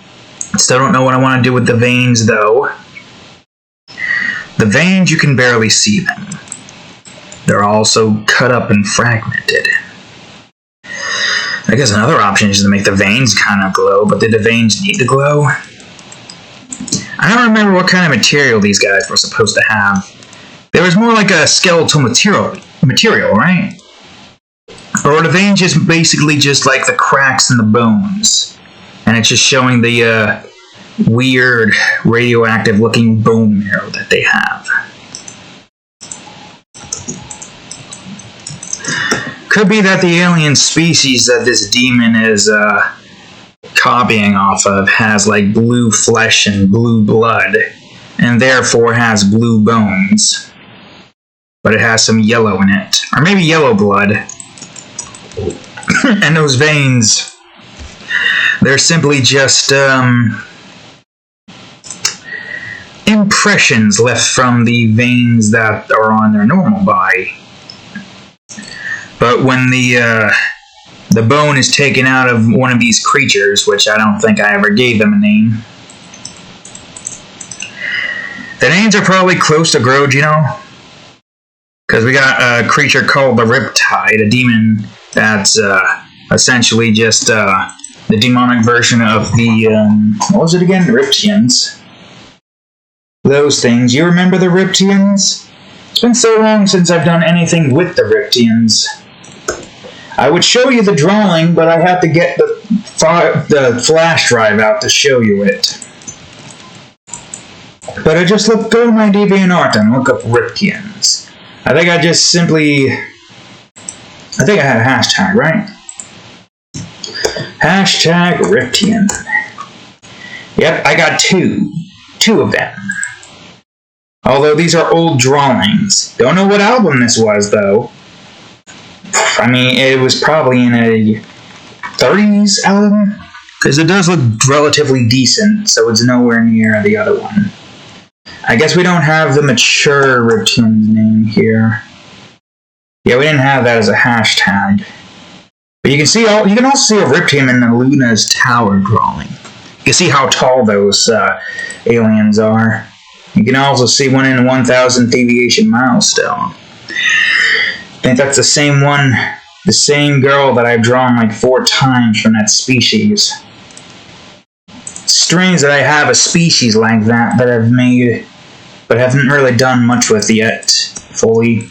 Still don't know what I want to do with the veins, though. The veins, you can barely see them. They're also cut up and fragmented. I guess another option is to make the veins kind of glow, but did the veins need to glow? I don't remember what kind of material these guys were supposed to have. There was more like a skeletal material, right? Or are the veins just basically just like the cracks in the bones? And it's just showing the weird radioactive looking bone marrow that they have. Could be that the alien species that this demon is copying off of has like blue flesh and blue blood, and therefore has blue bones. But it has some yellow in it. Or maybe yellow blood. And those veins, they're simply just impressions left from the veins that are on their normal body. But when the bone is taken out of one of these creatures, which I don't think I ever gave them a name. The names are probably close to Grogino. Because we got a creature called the Riptide, a demon that's essentially just the demonic version of the, what was it again? Riptians. Those things. You remember the Riptians? It's been so long since I've done anything with the Riptians. I would show you the drawing, but I have to get the flash drive out to show you it. But I just go to my DeviantArt and look up Riptians. I think I just simply... I think I had a hashtag, right? Hashtag Riptian. Yep, I got two. Two of them. Although these are old drawings. Don't know what album this was, though. I mean, it was probably in a 30s album? Because it does look relatively decent, so it's nowhere near the other one. I guess we don't have the mature Riptian's name here. Yeah, we didn't have that as a hashtag. But you can see you can also see a Riptian in the Luna's Tower drawing. You can see how tall those aliens are. You can also see one in 1,000 deviation milestone. I think that's the same one, the same girl that I've drawn like 4 times from that species. It's strange that I have a species like that I've made, but haven't really done much with yet, fully.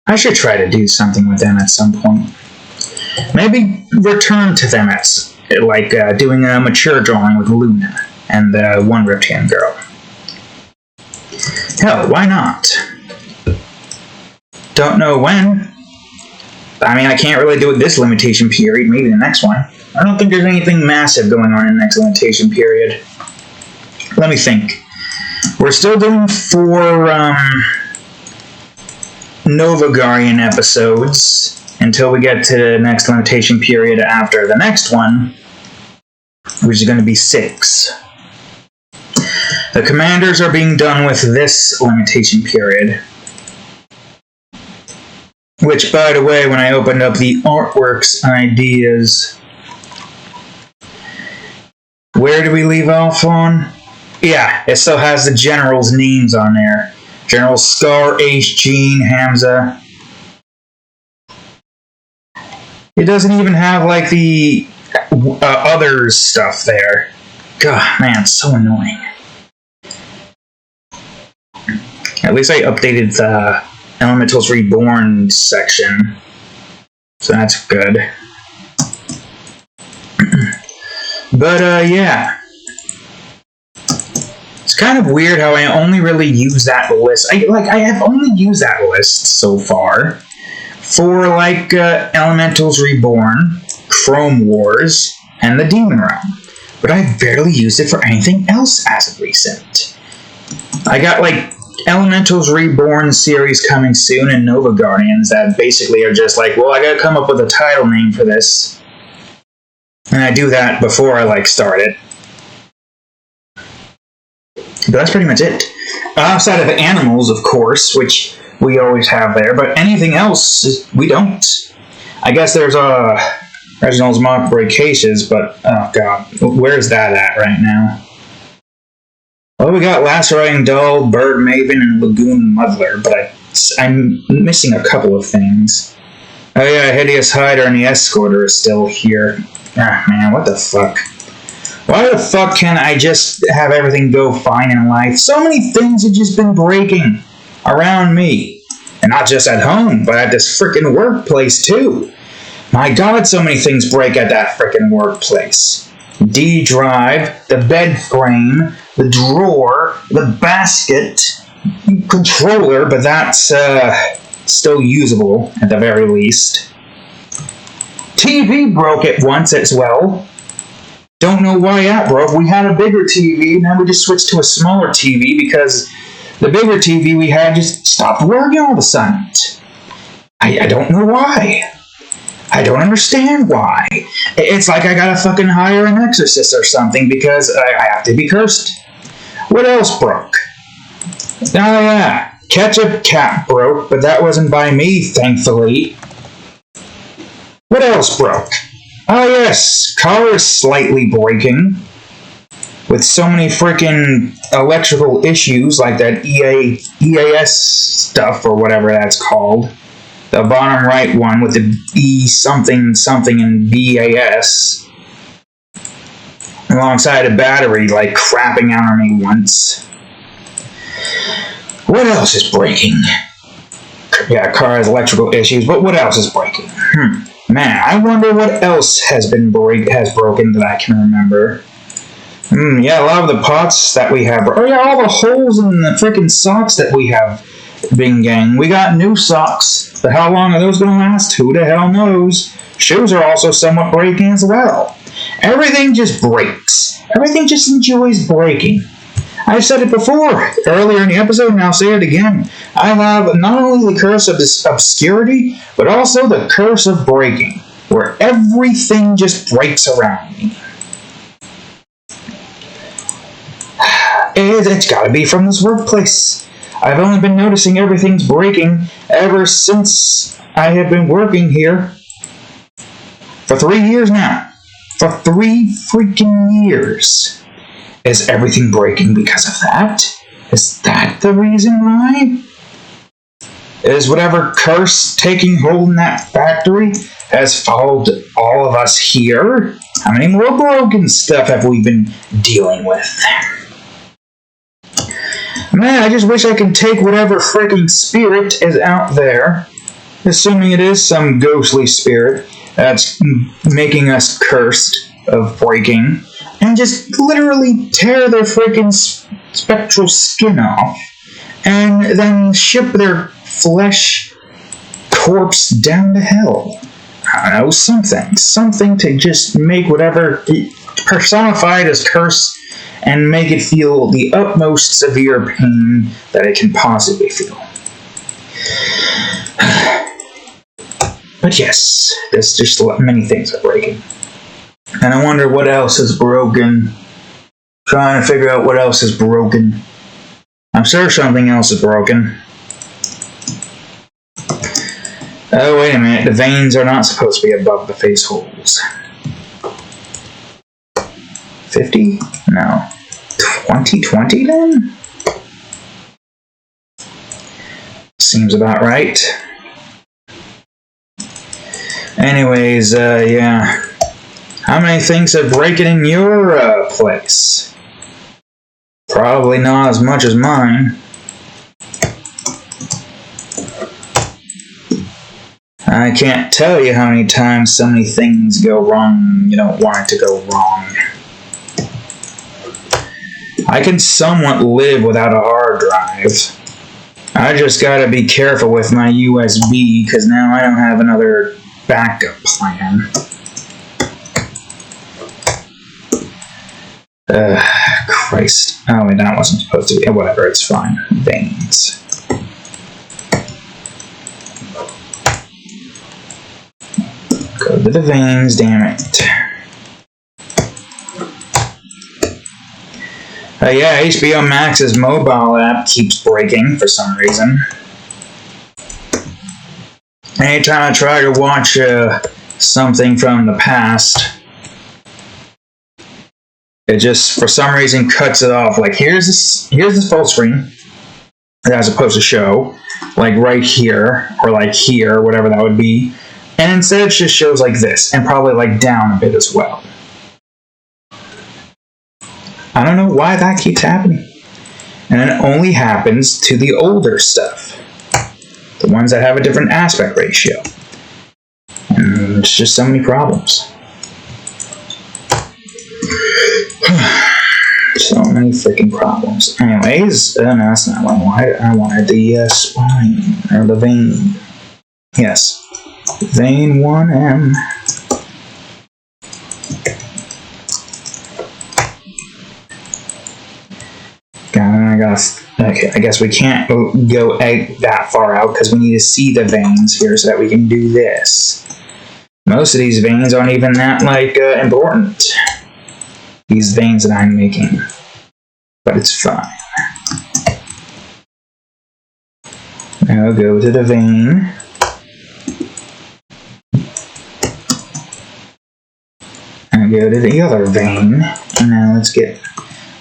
I should try to do something with them at some point. Maybe return to them as, like, doing a mature drawing with Luna and one Riptian girl. Hell, why not? Don't know when. I mean, I can't really do it this limitation period, maybe the next one. I don't think there's anything massive going on in the next limitation period. Let me think. We're still doing 4 Nova Guardian episodes until we get to the next limitation period after the next one, which is going to be 6. The commanders are being done with this limitation period. Which, by the way, when I opened up the artworks ideas, where do we leave off on? Yeah, it still has the generals' names on there. General Scar, Ace, Jean, Hamza. It doesn't even have, like, the others stuff there. God, man, it's so annoying. At least I updated the Elementals Reborn section, so that's good. But, yeah. It's kind of weird how I only really use that list. I have only used that list so far for, like, Elementals Reborn, Chrome Wars, and the Demon Realm. But I've barely used it for anything else as of recent. I got, like, Elementals Reborn series coming soon and Nova Guardians that basically are just like, well, I gotta come up with a title name for this. And I do that before I, like, start it. But that's pretty much it. Outside of animals, of course, which we always have there, but anything else, we don't. I guess there's Reginald's Mock Bracaceous, but, oh god, where's that at right now? Well, we got Lacerating Dull, Bird Maven, and Lagoon Muddler, but I'm missing a couple of things. Oh yeah, Hideous Hider and the Escorter is still here. Ah, man, what the fuck? Why the fuck can't I just have everything go fine in life? So many things have just been breaking around me. And not just at home, but at this frickin' workplace, too. My god, so many things break at that frickin' workplace. D-drive, the bed frame, the drawer, the basket, controller, but that's still usable at the very least. TV broke at once as well. Don't know why that broke. We had a bigger TV, now we just switched to a smaller TV because the bigger TV we had just stopped working all of a sudden. I don't know why. I don't understand why. It's like I gotta fucking hire an exorcist or something because I have to be cursed. What else broke? Oh yeah, Ketchup Cap broke, but that wasn't by me, thankfully. What else broke? Oh yes, car is slightly breaking. with so many freaking electrical issues like that EAS stuff or whatever that's called. The bottom right one with the E something something and BAS. Alongside a battery like crapping out on me once. What else is breaking? Yeah, car has electrical issues, but what else is breaking? Man, I wonder what else has broken that I can remember. Yeah, a lot of the pots that we have. Oh yeah, all the holes in the freaking socks that we have been getting. We got new socks, but how long are those going to last? Who the hell knows? Shoes are also somewhat breaking as well. Everything just breaks. Everything just enjoys breaking. I've said it before, earlier in the episode, and I'll say it again. I have not only the curse of this obscurity, but also the curse of breaking, where everything just breaks around me. It's gotta be from this workplace. I've only been noticing everything's breaking ever since I have been working here. For 3 years now. For 3 freaking years. Is everything breaking because of that? Is that the reason why? Is whatever curse taking hold in that factory has followed all of us here? How many more broken stuff have we been dealing with? Man, I just wish I could take whatever freaking spirit is out there, assuming it is some ghostly spirit that's making us cursed of breaking, and just literally tear their freaking spectral skin off, and then ship their flesh corpse down to hell. I don't know, something to just make whatever personified as curse and make it feel the utmost severe pain that it can possibly feel. But yes, there's just many things are breaking. And I wonder what else is broken. Trying to figure out what else is broken. I'm sure something else is broken. Oh, wait a minute. The veins are not supposed to be above the face holes. 50? No. 2020 then? Seems about right. Anyways, yeah. How many things are breaking in your place? Probably not as much as mine. I can't tell you how many times so many things go wrong you don't want it to go wrong. I can somewhat live without a hard drive. I just gotta be careful with my USB, because now I don't have another backup plan. Christ. Oh, wait, that wasn't supposed to be. Whatever, it's fine. Veins. Go to the veins, damn it. Yeah, HBO Max's mobile app keeps breaking for some reason. Anytime I try to watch something from the past, it just, for some reason, cuts it off. Like, here's this full screen that it's supposed to show, like right here, or like here, whatever that would be. And instead it just shows like this, and probably like down a bit as well. I don't know why that keeps happening. And it only happens to the older stuff. The ones that have a different aspect ratio. And it's just so many problems. So many freaking problems. Anyways, no, that's not what I wanted. I wanted the spine, or the vein. Yes. Vein 1M. Okay, I guess we can't go that far out because we need to see the veins here so that we can do this. Most of these veins aren't even that, important. These veins that I'm making. But it's fine. Now go to the vein. And go to the other vein. And now let's get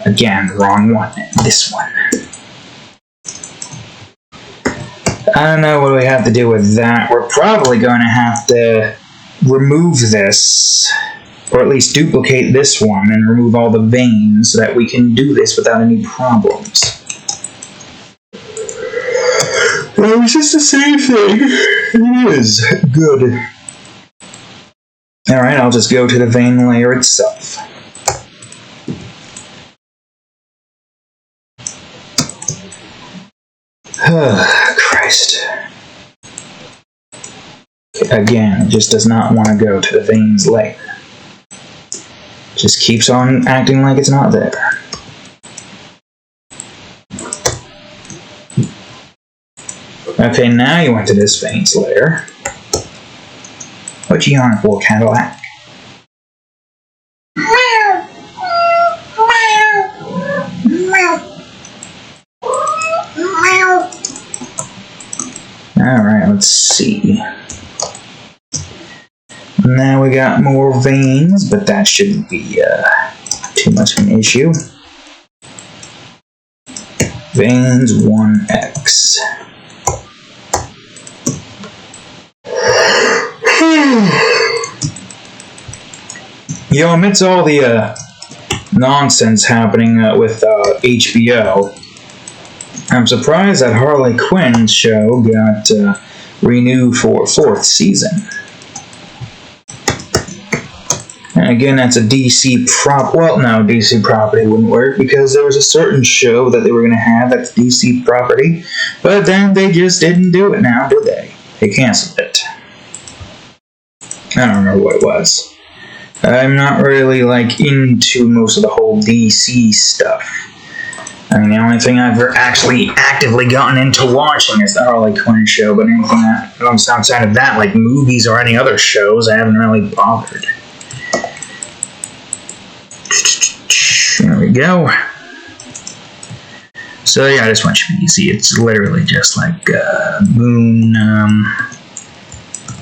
Again, wrong one. This one. I don't know what we have to do with that. We're probably going to have to remove this, or at least duplicate this one and remove all the veins so that we can do this without any problems. Well, it's just the same thing. It is. Good. Alright, I'll just go to the vein layer itself. Christ. Again, it just does not want to go to the veins layer. Just keeps on acting like it's not there. Okay, now you went to this veins layer. What you on for, Cadillac? Alright, let's see. Now we got more veins, but that shouldn't be too much of an issue. Veins 1x. Amidst all the nonsense happening with HBO, I'm surprised that Harley Quinn's show got renewed for a 4th season. And again, that's a DC well, no, DC property wouldn't work because there was a certain show that they were going to have that's DC property, but then they just didn't do it now, did they? They canceled it. I don't remember what it was. I'm not really, into most of the whole DC stuff. I mean, the only thing I've ever actually actively gotten into watching is the Harley Quinn show, but anything that comes outside of that, like movies or any other shows, I haven't really bothered. There we go. So yeah, this one should be easy. It's literally just like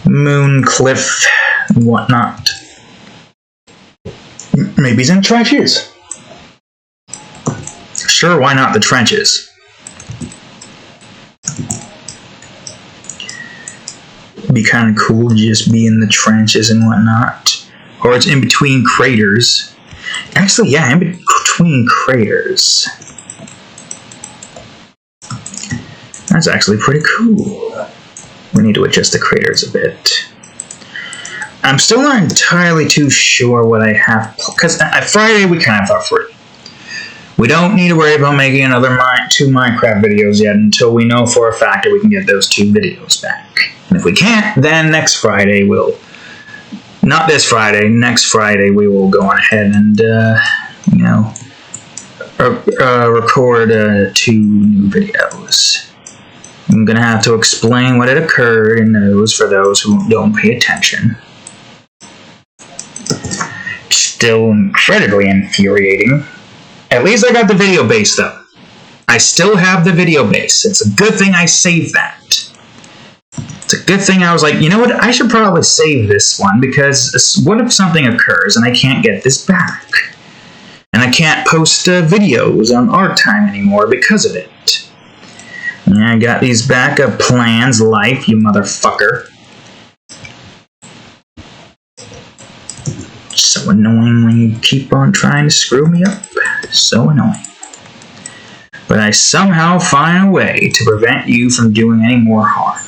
moon cliff, and whatnot. Maybe he's in trenches. Sure, why not the trenches? It'd be kind of cool to just be in the trenches and whatnot. Or it's in between craters. Actually, yeah, in between craters. That's actually pretty cool. We need to adjust the craters a bit. I'm still not entirely too sure what I have, because at Friday we kind of thought free. We don't need to worry about making another 2 Minecraft videos yet until we know for a fact that we can get those 2 videos back. And if we can't, then next Friday we'll... Not this Friday, next Friday we will go on ahead and, record 2 new videos. I'm going to have to explain what had occurred in those for those who don't pay attention. Still incredibly infuriating. At least I got the video base, though. I still have the video base. It's a good thing I saved that. It's a good thing I was like, you know what, I should probably save this one, because what if something occurs and I can't get this back? And I can't post videos on Art Time anymore because of it. Yeah, I got these backup plans, life, you motherfucker. So annoying when you keep on trying to screw me up. So annoying. But I somehow find a way to prevent you from doing any more harm.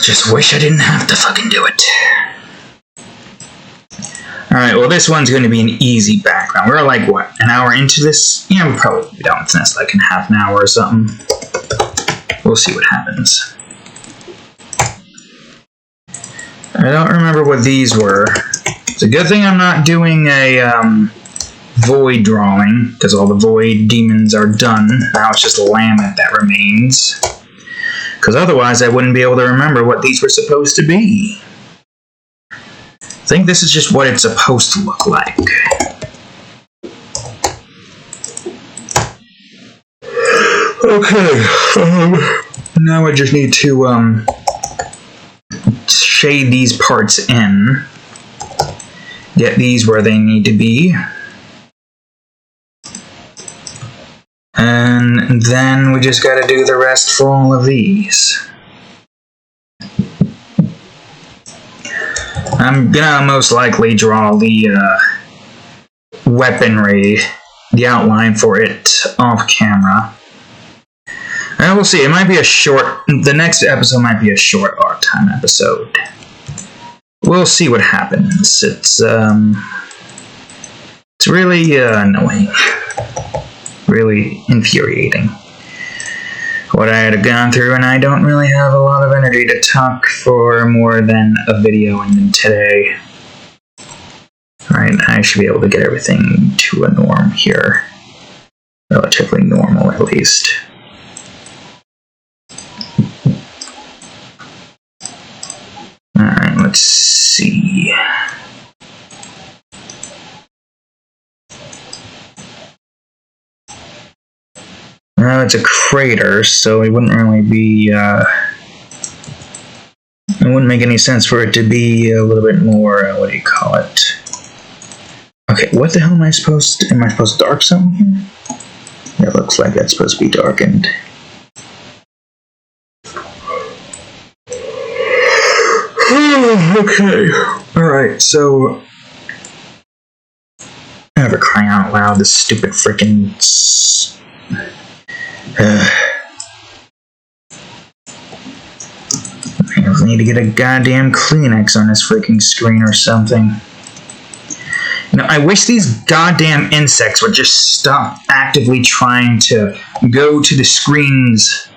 Just wish I didn't have to fucking do it. Alright, well this one's going to be an easy background. We're like, what, an hour into this? Yeah, we'll probably be done with this like in half an hour or something. We'll see what happens. I don't remember what these were. It's a good thing I'm not doing a void drawing, because all the void demons are done. Now it's just Lament that remains. Because otherwise I wouldn't be able to remember what these were supposed to be. I think this is just what it's supposed to look like. Okay, now I just need to shade these parts in. Get these where they need to be. And then we just gotta do the rest for all of these. I'm gonna most likely draw the weaponry, the outline for it off camera. And we'll see, it might be a short, the next episode might be a short art time episode. We'll see what happens. It's really annoying. Really infuriating what I had gone through, and I don't really have a lot of energy to talk for more than a video and today. Alright, I should be able to get everything to a norm here. Relatively normal, at least. Alright, let's see. Well, it's a crater, so it wouldn't really be, it wouldn't make any sense for it to be a little bit more, what do you call it? Okay, what the hell am I supposed to dark something here? Yeah, it looks like that's supposed to be darkened. Okay, alright, so... Never crying out loud, this stupid frickin' I need to get a goddamn Kleenex on this freaking screen or something. You know, I wish these goddamn insects would just stop actively trying to go to the screens.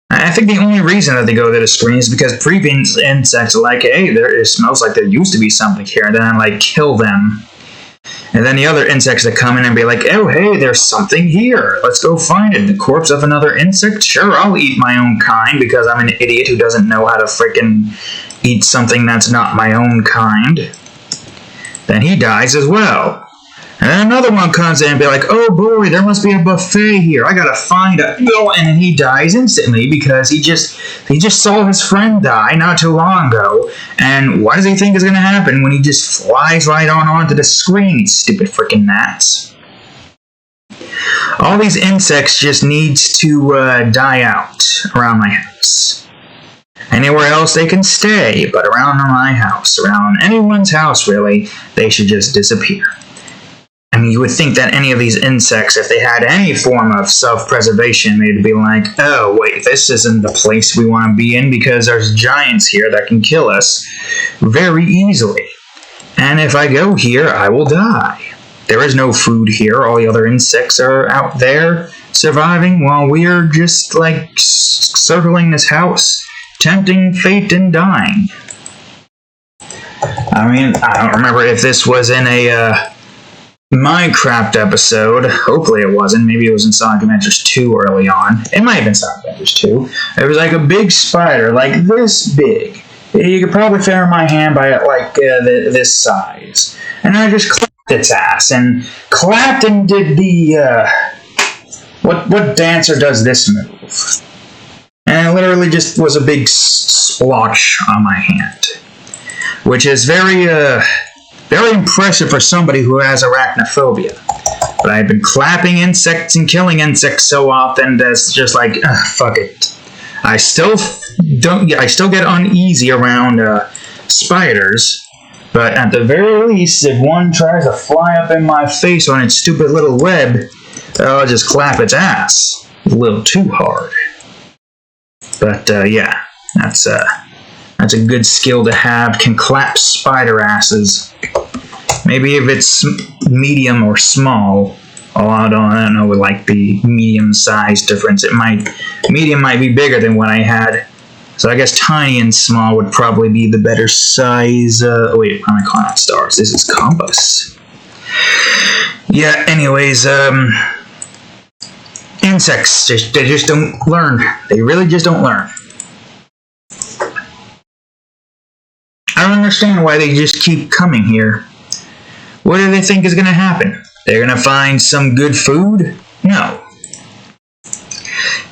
I think the only reason that they go to the screen is because previous insects are like, hey, it smells like there used to be something here, and then I like kill them. And then the other insects that come in and be like, oh, hey, there's something here. Let's go find it. The corpse of another insect? Sure, I'll eat my own kind because I'm an idiot who doesn't know how to frickin' eat something that's not my own kind. Then he dies as well. And then another one comes in and be like, oh boy, there must be a buffet here. I gotta find it. And then he dies instantly because he just saw his friend die not too long ago. And what does he think is gonna happen when he just flies right on onto the screen, stupid freaking gnats? All these insects just needs to die out around my house. Anywhere else they can stay, but around my house, around anyone's house really, they should just disappear. I mean, you would think that any of these insects, if they had any form of self-preservation, they'd be like, oh, wait, this isn't the place we want to be in because there's giants here that can kill us very easily. And if I go here, I will die. There is no food here. All the other insects are out there surviving while we're just, like, circling this house, tempting fate and dying. I mean, I don't remember if this was in a, Minecraft episode. Hopefully it wasn't. Maybe it was in Sonic Adventures 2 early on. It might have been Sonic Adventures 2. It was like a big spider, like this big. You could probably fit in my hand by like this size. And I just clapped its ass and clapped and did the what dancer does this move? And it literally just was a big splotch on my hand, which is very impressive for somebody who has arachnophobia. But I've been clapping insects and killing insects so often that's just like, fuck it. I still get uneasy around spiders, but at the very least, if one tries to fly up in my face on its stupid little web, I'll just clap its ass a little too hard. But yeah, that's a good skill to have. Can clap spider asses. Maybe if it's medium or small, I don't know, with like the medium size difference. Medium might be bigger than what I had. So I guess tiny and small would probably be the better size. Wait, why am I calling out stars? This is compass. Yeah, anyways, insects, they just don't learn. They really just don't learn. I don't understand why they just keep coming here. What do they think is going to happen? They're going to find some good food? No.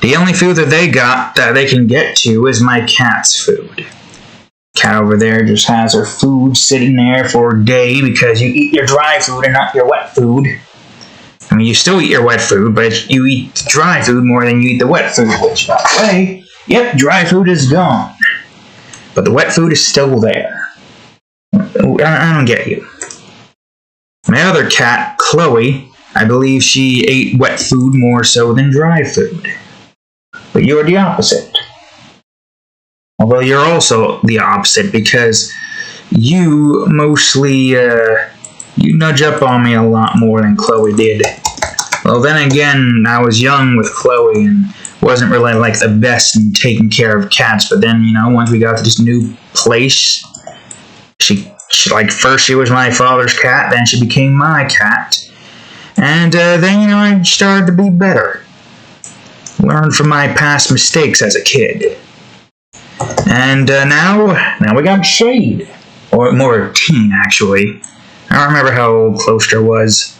The only food that they got that they can get to is my cat's food. Cat over there just has her food sitting there for a day because you eat your dry food and not your wet food. I mean, you still eat your wet food, but you eat dry food more than you eat the wet food, which, by the way, yep, dry food is gone. But the wet food is still there. I don't get you. My other cat, Chloe, I believe she ate wet food more so than dry food. But you're the opposite. Although you're also the opposite because you mostly, you nudge up on me a lot more than Chloe did. Well, then again, I was young with Chloe and wasn't really like the best in taking care of cats. But then, once we got to this new place, she like first she was my father's cat, then she became my cat. And then, I started to be better. Learned from my past mistakes as a kid. And now we got Shade. Or more teen, actually. I don't remember how old Closter was.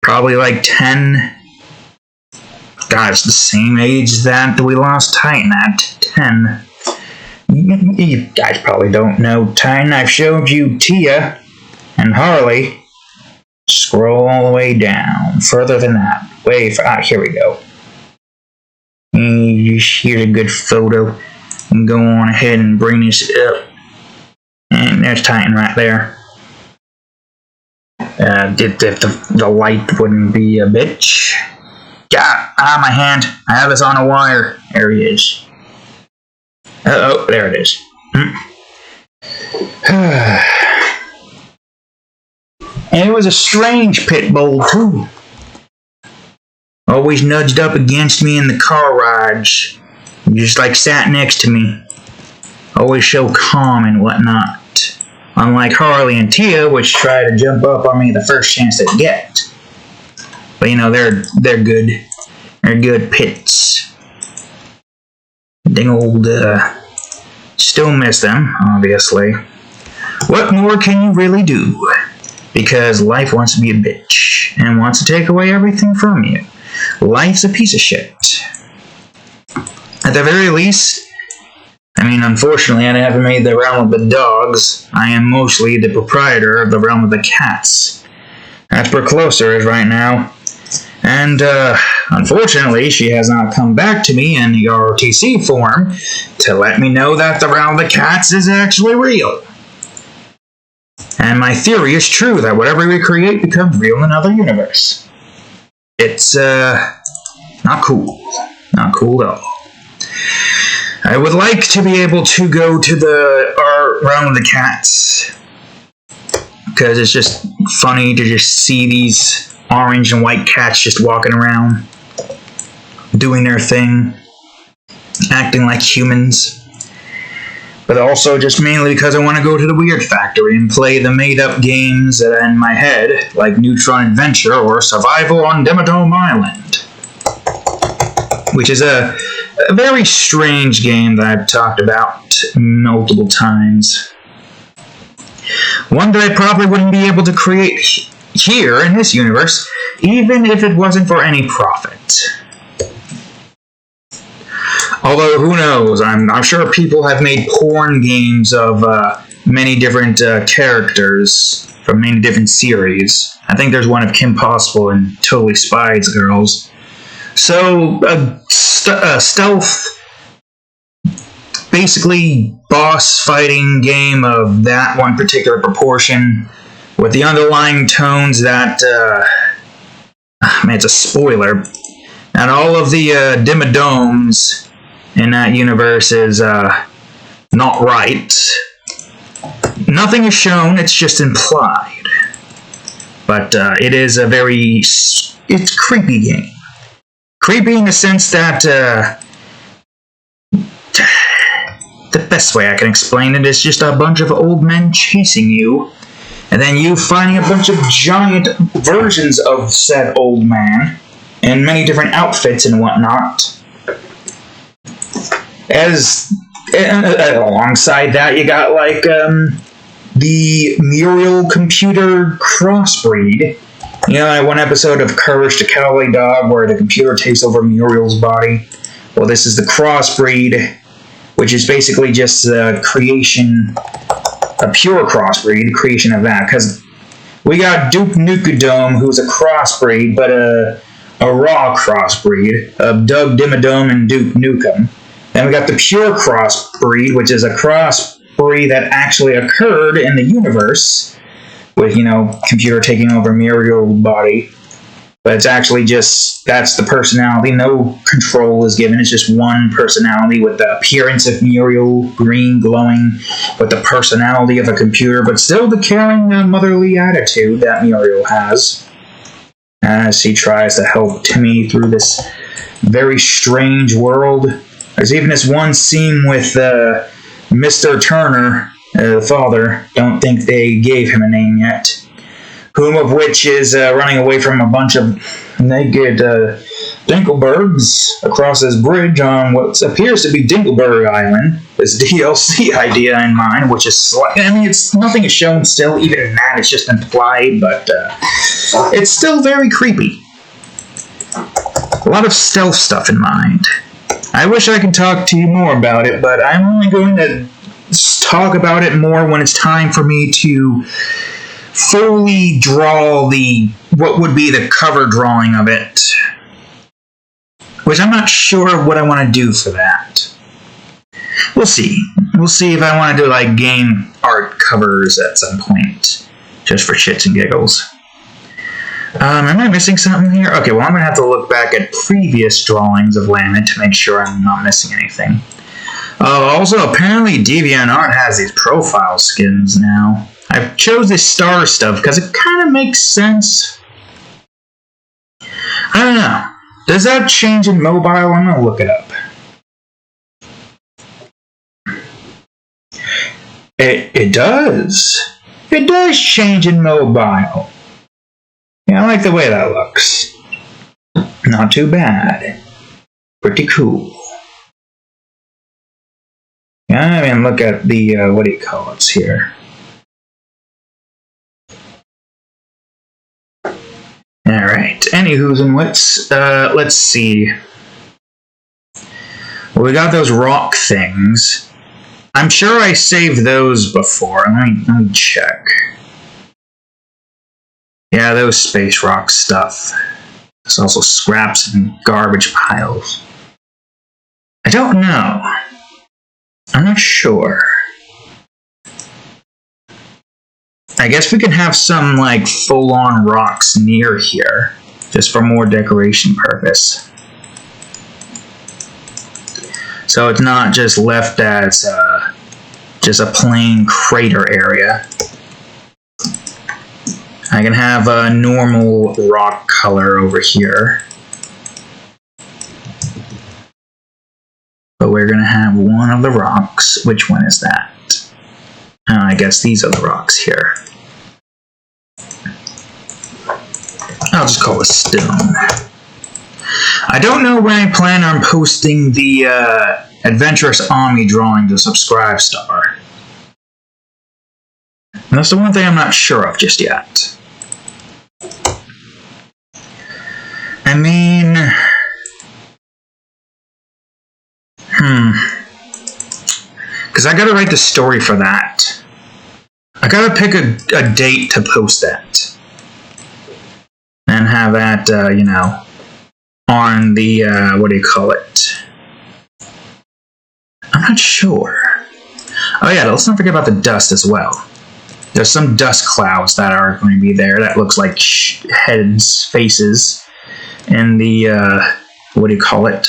Probably like 10. God, it's the same age that we lost Titan at. 10. You guys probably don't know Titan. I've showed you Tia and Harley. Scroll all the way down. Further than that. Here we go. Here's a good photo. And go on ahead and bring this up. And there's Titan right there. If the light wouldn't be a bitch. My hand. I have this on a wire. There he is. Oh, there it is. And it was a strange pit bull, too. Always nudged up against me in the car rides. Just like sat next to me. Always so calm and whatnot. Unlike Harley and Tia, which try to jump up on me the first chance they get. But they're good. They're good pits. Dang old, still miss them, obviously. What more can you really do? Because life wants to be a bitch, and wants to take away everything from you. Life's a piece of shit. At the very least, unfortunately, I haven't made the realm of the dogs. I am mostly the proprietor of the realm of the cats. That's where Closer is right now. And, unfortunately, she has not come back to me in the ROTC form to let me know that the realm of the cats is actually real. And my theory is true, that whatever we create becomes real in another universe. It's, not cool. Not cool at all. I would like to be able to go to our realm of the cats. Because it's just funny to just see these orange and white cats just walking around, doing their thing, acting like humans. But also just mainly because I want to go to the Weird Factory and play the made-up games that are in my head, like Neutron Adventure or Survival on Dimmadome Island. Which is a very strange game that I've talked about multiple times. One that I probably wouldn't be able to create here in this universe, even if it wasn't for any profit. Although, who knows, I'm sure people have made porn games of many different characters from many different series. I think there's one of Kim Possible and Totally Spies Girls. So, a stealth, basically boss fighting game of that one particular proportion, with the underlying tones that, it's a spoiler, and all of the Dimmadomes in that universe is not right. Nothing is shown, it's just implied. But it is a very, it's creepy game. Creepy in the sense that, the best way I can explain it is just a bunch of old men chasing you, and then you finding a bunch of giant versions of said old man, in many different outfits and whatnot. Alongside that, you got, like, the Muriel computer crossbreed. One episode of Courage the Cowardly Dog where the computer takes over Muriel's body. Well, this is the crossbreed, which is basically just a creation, a pure crossbreed, creation of that. Because We got Duke Nukem, who's a crossbreed, but a raw crossbreed of Doug Dimmadome and Duke Nukem. Then we got the pure crossbreed, which is a crossbreed that actually occurred in the universe, with, computer taking over Muriel's body. But it's actually just, that's the personality. No control is given. It's just one personality with the appearance of Muriel, green, glowing, with the personality of a computer, but still the caring, motherly attitude that Muriel has, as she tries to help Timmy through this very strange world. There's even this one scene with Mr. Turner, the father. Don't think they gave him a name yet. Whom of which is running away from a bunch of naked Dinkelbergs across this bridge on what appears to be Dinkelberg Island. This DLC idea in mind, which is it's nothing is shown still. Even in that, it's just implied, but it's still very creepy. A lot of stealth stuff in mind. I wish I could talk to you more about it, but I'm only going to talk about it more when it's time for me to fully draw what would be the cover drawing of it, which I'm not sure what I want to do for that. We'll see if I want to do game art covers at some point, just for shits and giggles. Am I missing something here? Okay, well, I'm gonna have to look back at previous drawings of Lament to make sure I'm not missing anything. Also, apparently DeviantArt has these profile skins now. I chose this star stuff because it kind of makes sense. I don't know. Does that change in mobile? I'm going to look it up. It does. It does change in mobile. Yeah, I like the way that looks. Not too bad. Pretty cool. Yeah, I mean, look at the, what do you call it here? Alright, anywho's and what's, let's see. Well, we got those rock things. I'm sure I saved those before. Let me check. Yeah, those space rock stuff. There's also scraps and garbage piles. I don't know. I'm not sure. I guess we can have some, full-on rocks near here, just for more decoration purpose. So it's not just left as just a plain crater area. I can have a normal rock color over here. But we're going to have one of the rocks. Which one is that? I guess these are the rocks here. I'll just call it stone. I don't know when I plan on posting the Adventurous Army drawing to Subscribe Star. And that's the one thing I'm not sure of just yet. I mean... Because I gotta write the story for that. I gotta pick a date to post that. And have that, on the, what do you call it? I'm not sure. Oh yeah, let's not forget about the dust as well. There's some dust clouds that are going to be there. That looks like heads, faces. And the, what do you call it?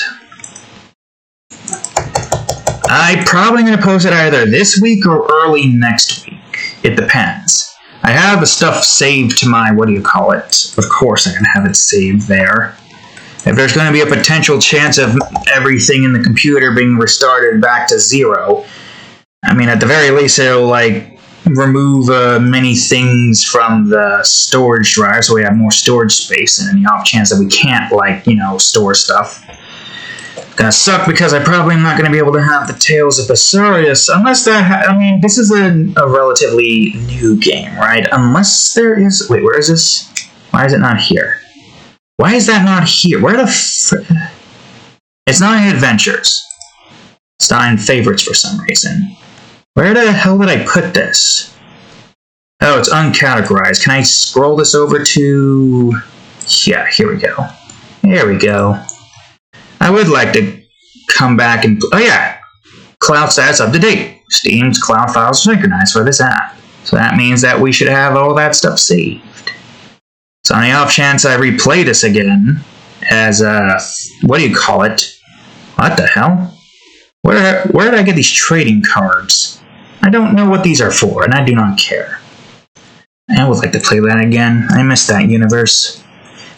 I'm probably going to post it either this week or early next week. It depends. I have the stuff saved to my, what do you call it? Of course I'm going to have it saved there. If there's going to be a potential chance of everything in the computer being restarted back to 0, I mean, at the very least, it'll, remove many things from the storage drive so we have more storage space, and in the off chance that we can't, store stuff. Gonna suck because I probably am not going to be able to have the Tales of Besaurius unless this is a relatively new game, right? Unless there is... Wait, where is this? Why is it not here? Why is that not here? Where the It's not in Adventures. It's not in Favorites for some reason. Where the hell did I put this? Oh, it's uncategorized. Can I scroll this over to... Yeah, here we go. There we go. I would like to come back and... Oh, yeah. Cloud status up to date. Steam's cloud files synchronized for this app. So that means that we should have all that stuff saved. So on the off chance I replay this again as a... What do you call it? What the hell? Where did I get these trading cards? I don't know what these are for, and I do not care. I would like to play that again. I miss that universe.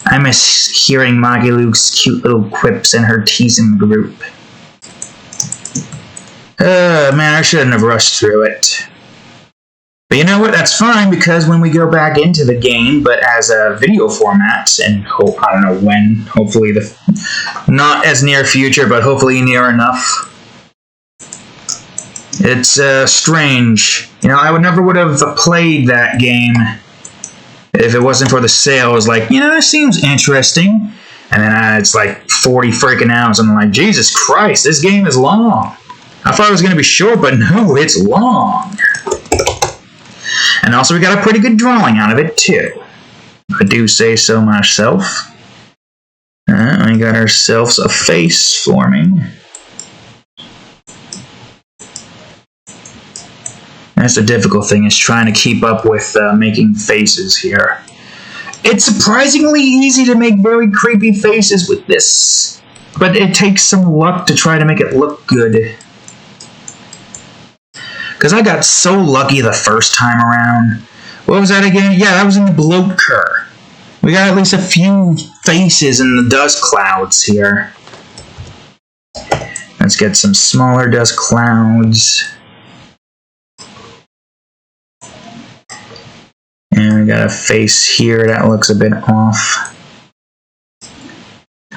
I miss hearing Magiluke's cute little quips and her teasing group. Man, I shouldn't have rushed through it. But you know what? That's fine, because when we go back into the game, but as a video format, and I don't know when, hopefully not as near future, but hopefully near enough. It's strange. You know, I never would have played that game if it wasn't for the sale. I was like, you know, this seems interesting. And then it's like 40 freaking hours. And I'm like, Jesus Christ, this game is long. I thought it was going to be short, but no, it's long. And also, we got a pretty good drawing out of it, too. I do say so myself. We got ourselves a face forming. That's the difficult thing, is trying to keep up with making faces here. It's surprisingly easy to make very creepy faces with this, but it takes some luck to try to make it look good. Because I got so lucky the first time around. What was that again? Yeah, that was in the Bloatcur. We got at least a few faces in the dust clouds here. Let's get some smaller dust clouds. And we got a face here that looks a bit off.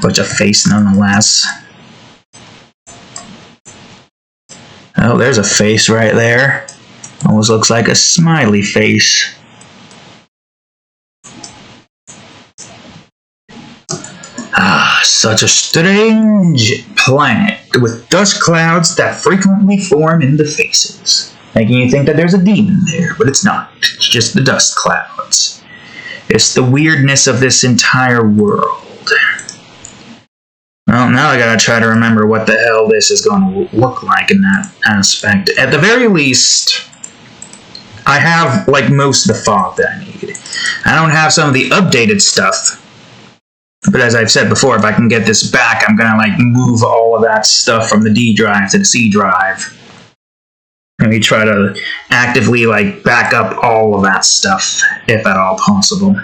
But a face nonetheless. Oh, there's a face right there. Almost looks like a smiley face. Ah, such a strange planet with dust clouds that frequently form in the faces, making you think that there's a demon there, but it's not. It's just the dust clouds. It's the weirdness of this entire world. Well, now I gotta try to remember what the hell this is going to look like in that aspect. At the very least, I have, like, most of the fog that I need. I don't have some of the updated stuff. But as I've said before, if I can get this back, I'm gonna, like, move all of that stuff from the D drive to the C drive. And we try to actively, like, back up all of that stuff, if at all possible.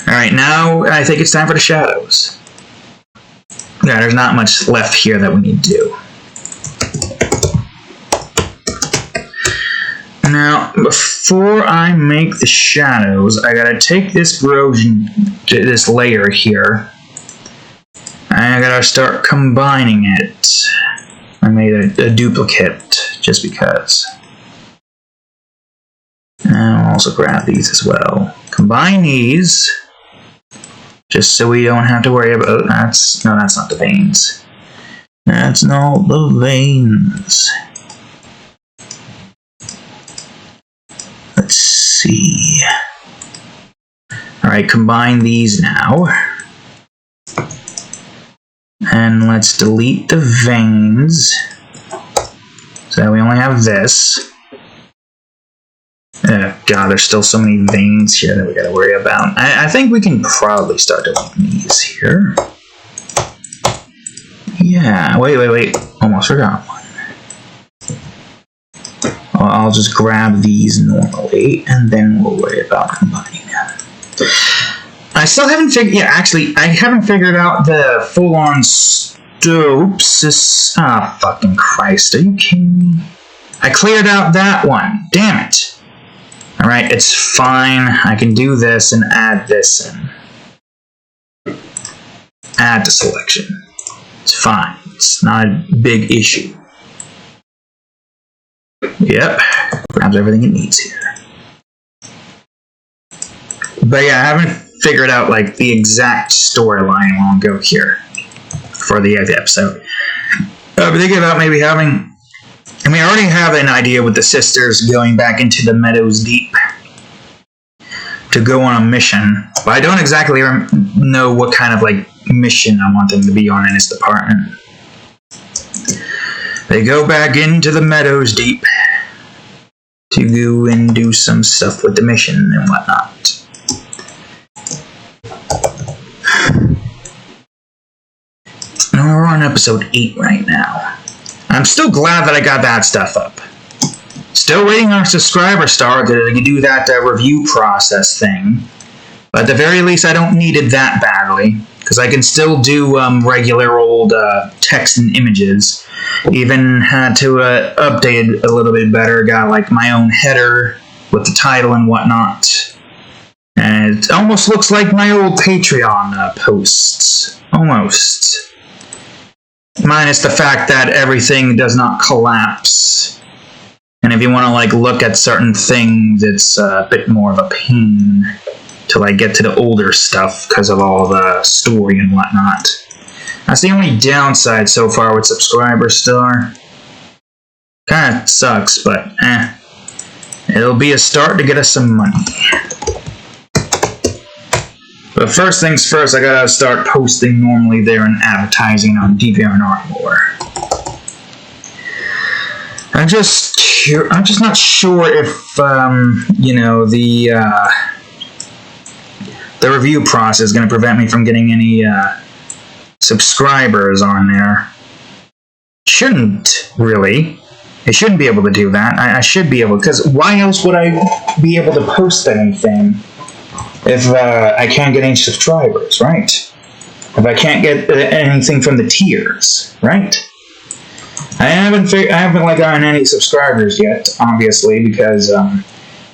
Alright, now I think it's time for the shadows. Yeah, there's not much left here that we need to do. Now, before I make the shadows, I gotta take this this layer here. I gotta start combining it. I made a duplicate, just because. And I'll also grab these as well. Combine these, just so we don't have to worry about... No, that's not the veins. That's not the veins. Let's see. Alright, combine these now. And let's delete the veins. So we only have this. Oh god, there's still so many veins here that we gotta worry about. I think we can probably start deleting these here. Yeah, wait. Almost forgot one. I'll just grab these normally, and then we'll worry about combining them. I still haven't figured... Yeah, actually, I haven't figured out the full-on Stopes. Ah, fucking Christ, are you kidding me? I cleared out that one. Damn it. Alright, it's fine. I can do this and add this in. Add to selection. It's fine. It's not a big issue. Yep. Grabs everything it needs here. But yeah, I haven't figured out, like, the exact storyline while I'll go here for the episode. I've been thinking about maybe having I mean, I already have an idea with the sisters going back into the Meadows Deep to go on a mission, but I don't exactly know what kind of like mission I want them to be on in this department. They go back into the Meadows Deep to go and do some stuff with the mission and whatnot. Now we're on episode 8 right now. I'm still glad that I got that stuff up. Still waiting on a subscriber star to do that review process thing. But at the very least, I don't need it that badly, because I can still do regular old text and images. Even had to update it a little bit better. Got like my own header with the title and whatnot. And it almost looks like my old Patreon posts. Almost. Minus the fact that everything does not collapse. And if you want to like look at certain things, it's a bit more of a pain till I get to the older stuff because of all the story and whatnot. That's the only downside so far with Subscriber Star. Kinda sucks, but it'll be a start to get us some money. But first things first, I gotta start posting normally there and advertising on DeviantArt more. I'm just not sure if you know, the review process is going to prevent me from getting any subscribers on there. Shouldn't really. It shouldn't be able to do that. I should be able, because why else would I be able to post anything if I can't get any subscribers, right? If I can't get anything from the tiers, right? I haven't like gotten any subscribers yet, obviously, because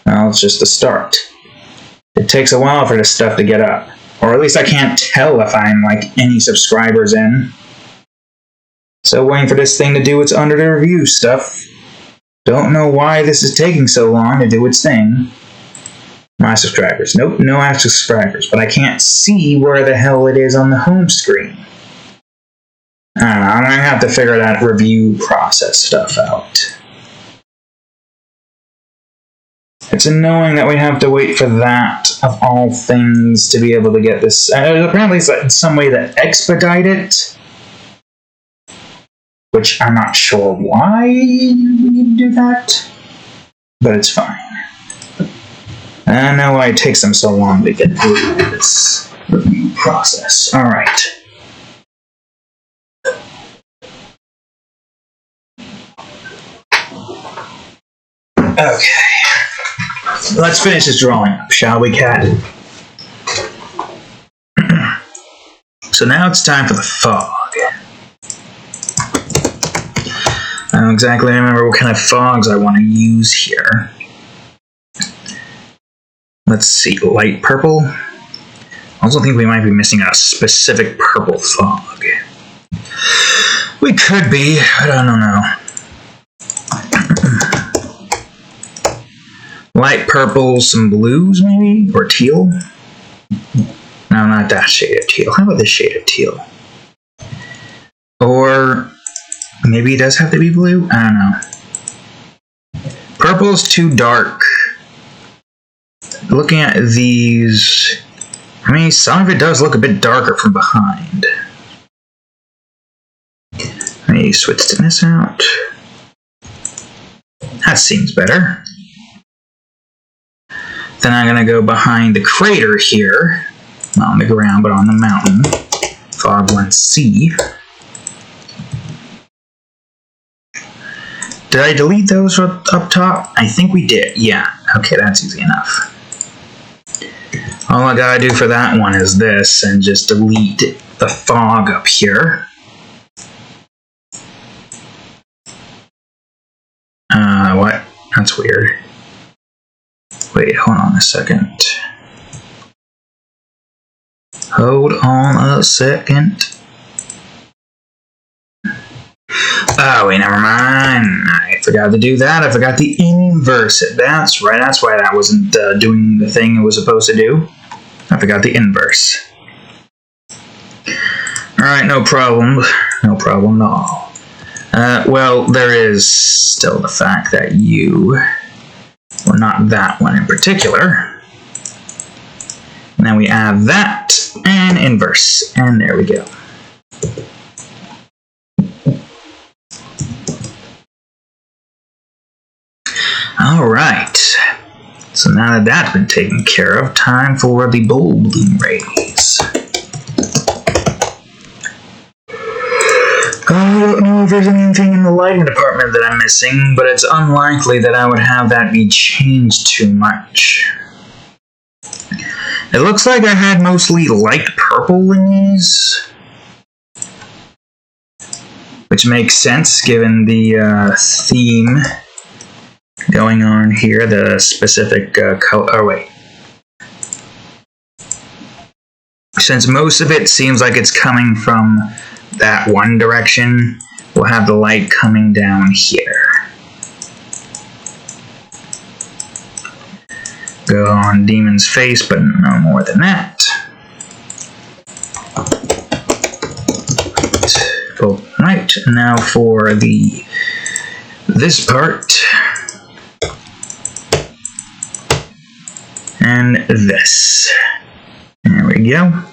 well, it's just the start. It takes a while for this stuff to get up, or at least I can't tell if I'm like any subscribers in. So waiting for this thing to do its under the review stuff. Don't know why this is taking so long to do its thing. My subscribers. Nope, no active subscribers, but I can't see where the hell it is on the home screen. I don't know, I'm going to have to figure that review process stuff out. It's annoying that we have to wait for that, of all things, to be able to get this. Apparently it's some way to expedite it, which I'm not sure why you need to do that, but it's fine. I don't know why it takes them so long to get through this review process. Alright. Okay. Let's finish this drawing up, shall we, Cat? So now it's time for the fog. I don't exactly remember what kind of fogs I want to use here. Let's see, light purple. I also think we might be missing a specific purple fog. We could be, but I don't know. Light purple, some blues maybe? Or teal? No, not that shade of teal. How about this shade of teal? Or maybe it does have to be blue? I don't know. Purple's too dark. Looking at these, I mean, some of it does look a bit darker from behind. Let me switch this out. That seems better. Then I'm going to go behind the crater here. Not on the ground, but on the mountain. Fog 1C. Did I delete those up top? I think we did. Yeah. Okay, that's easy enough. All I gotta do for that one is this, and just delete the fog up here. What? That's weird. Wait, hold on a second. Hold on a second. Oh, wait, never mind. I forgot to do that. I forgot to inverse it. That's right. That's why that wasn't doing the thing it was supposed to do. I forgot the inverse. Alright, no problem. No problem at all. Well, there is still the fact that you, or not that one in particular. And then we add that and inverse, and there we go. All right. So now that that's been taken care of, time for the bulb bloom rays. I don't know if there's anything in the lighting department that I'm missing, but it's unlikely that I would have that be changed too much. It looks like I had mostly light purple in these, which makes sense given the theme going on here, the specific color. Oh, wait. Since most of it seems like it's coming from that one direction, we'll have the light coming down here. Go on Demon's face, but no more than that. Right, now for this part. And this. There we go.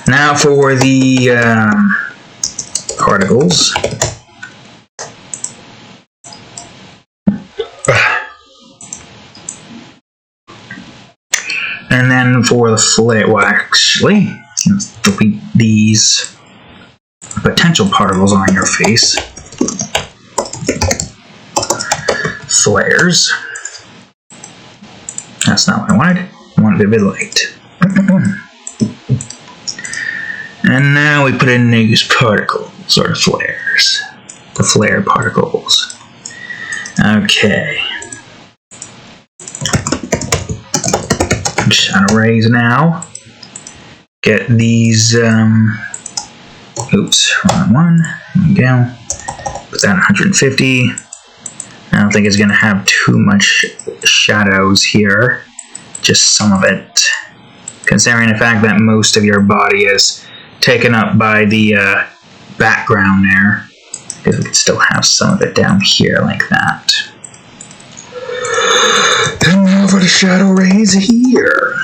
Now for the particles. And then for the flare, well actually, let's delete these potential particles on your face. Flares. That's not what I wanted. I wanted a bit of light. And now we put in these particles, or flares. The flare particles. Okay. Shadow rays now. Get these, oops, wrong one. There we go. Put that 150. I don't think it's going to have too much shadows here. Just some of it. Considering the fact that most of your body is taken up by the background there. Because we can still have some of it down here like that. And now for the shadow rays here.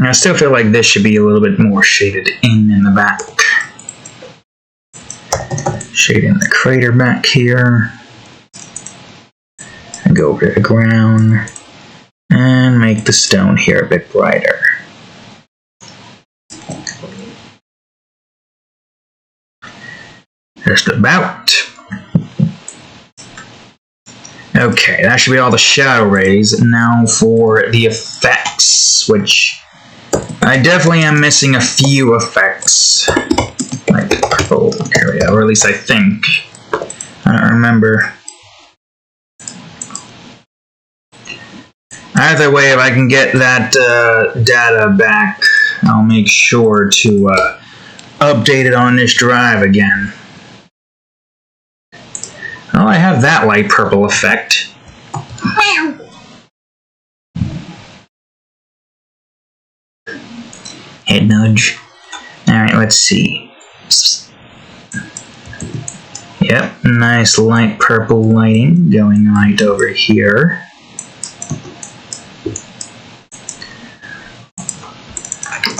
I still feel like this should be a little bit more shaded in the back. Shade in the crater back here. And go over to the ground. And make the stone here a bit brighter. Just about. Okay, that should be all the shadow rays. Now for the effects, which I definitely am missing a few effects. Like purple area, or at least I think. I don't remember. Either way, if I can get that data back, I'll make sure to update it on this drive again. Oh, I have that light purple effect. Head nudge. Alright, let's see. Yep, nice light purple lighting going right over here.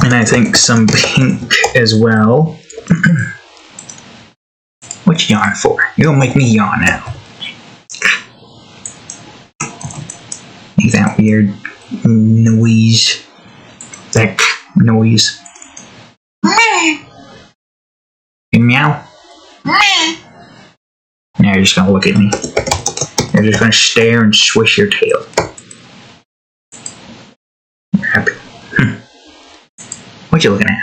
And I think some pink as well. What you yawn for? You're gonna make me yawn now. Make that weird noise. That noise. Meow. Now you're just gonna look at me. You're just gonna stare and swish your tail. You're happy. What you looking at?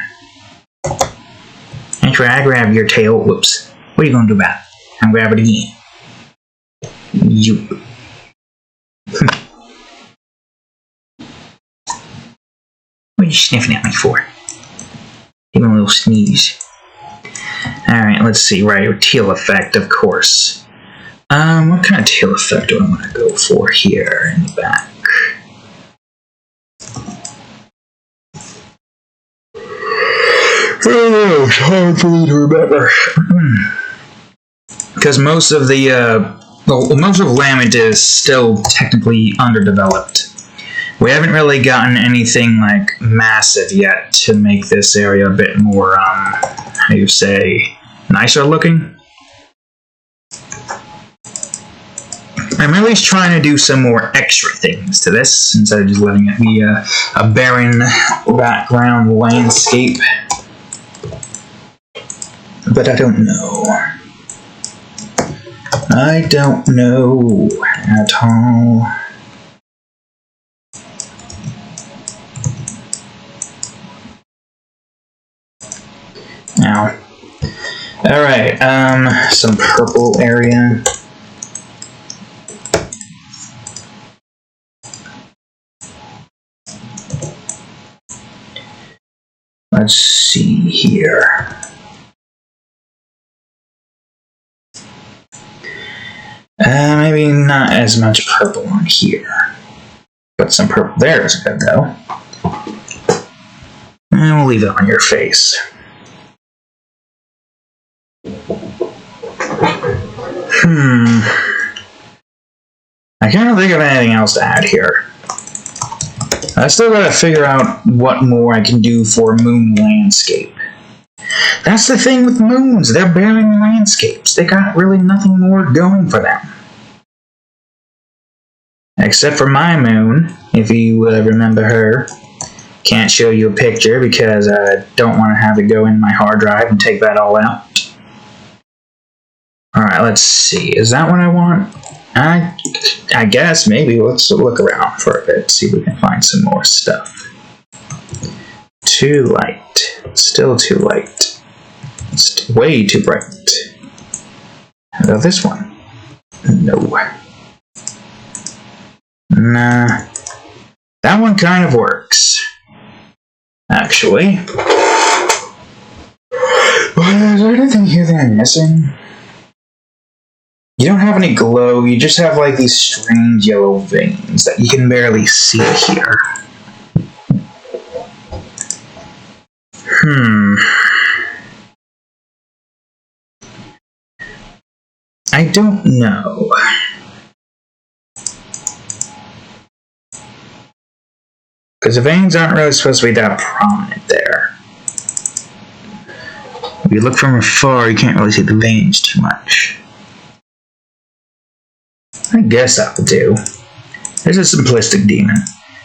That's right, I grab your tail. Whoops. What are you gonna do about it? I'm gonna grab it again. You. What are you sniffing at me for? Give me a little sneeze. Alright, let's see. Right, tail effect, of course. What kind of tail effect do I want to go for here in the back? Oh, it's hard for me to remember. Because most of most of Lament is still technically underdeveloped. We haven't really gotten anything like massive yet to make this area a bit more, how do you say, nicer looking. I'm at least trying to do some more extra things to this instead of just letting it be a barren background landscape. But I don't know. I don't know at all. Now, alright, some purple area. Let's see here. Maybe not as much purple on here. But some purple there is good, though. And we'll leave it on your face. I can't think of anything else to add here. I still gotta figure out what more I can do for moon landscape. That's the thing with moons, they're barren landscapes. They got really nothing more going for them. Except for my moon, if you remember her. Can't show you a picture because I don't want to have it go in my hard drive and take that all out. Alright, let's see. Is that what I want? I guess, maybe. Let's look around for a bit, see if we can find some more stuff. Too light. Still too light. It's way too bright. How about this one? No. Nah. That one kind of works. Actually. Is there anything here that I'm missing? You don't have any glow, you just have like these strange yellow veins that you can barely see here. I don't know. Because the veins aren't really supposed to be that prominent there. If you look from afar, you can't really see the veins too much. I guess that would do. There's a simplistic demon.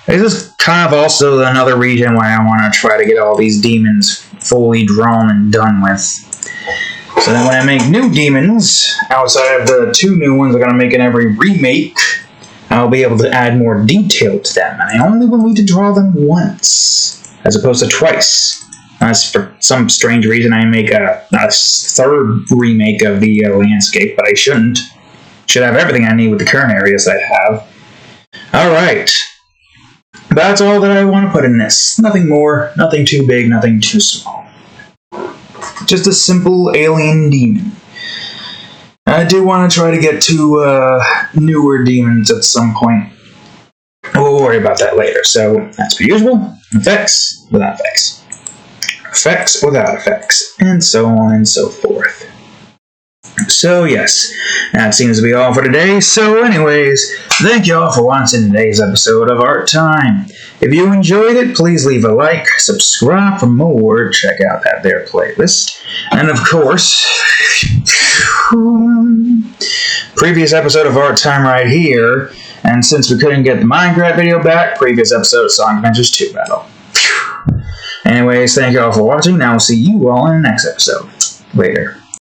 This is kind of also another reason why I want to try to get all these demons fully drawn and done with. So that when I make new demons, outside of the 2 new ones I'm going to make in every remake, I'll be able to add more detail to them. And I only will need to draw them once, as opposed to twice. Unless for some strange reason I make a 3rd remake of the landscape, but I shouldn't. Should have everything I need with the current areas I have. Alright. That's all that I want to put in this. Nothing more, nothing too big, nothing too small. Just a simple alien demon. I do want to try to get to newer demons at some point. We'll worry about that later. So, as per usual, effects without effects. Effects without effects. And so on and so forth. So yes, that seems to be all for today. So anyways, thank you all for watching today's episode of Art Time. If you enjoyed it, please leave a like, subscribe for more, check out that there playlist. And of course, previous episode of Art Time right here. And since we couldn't get the Minecraft video back, previous episode of Sonic Adventures 2 Battle. Anyways, thank you all for watching. Now I'll see you all in the next episode. Later.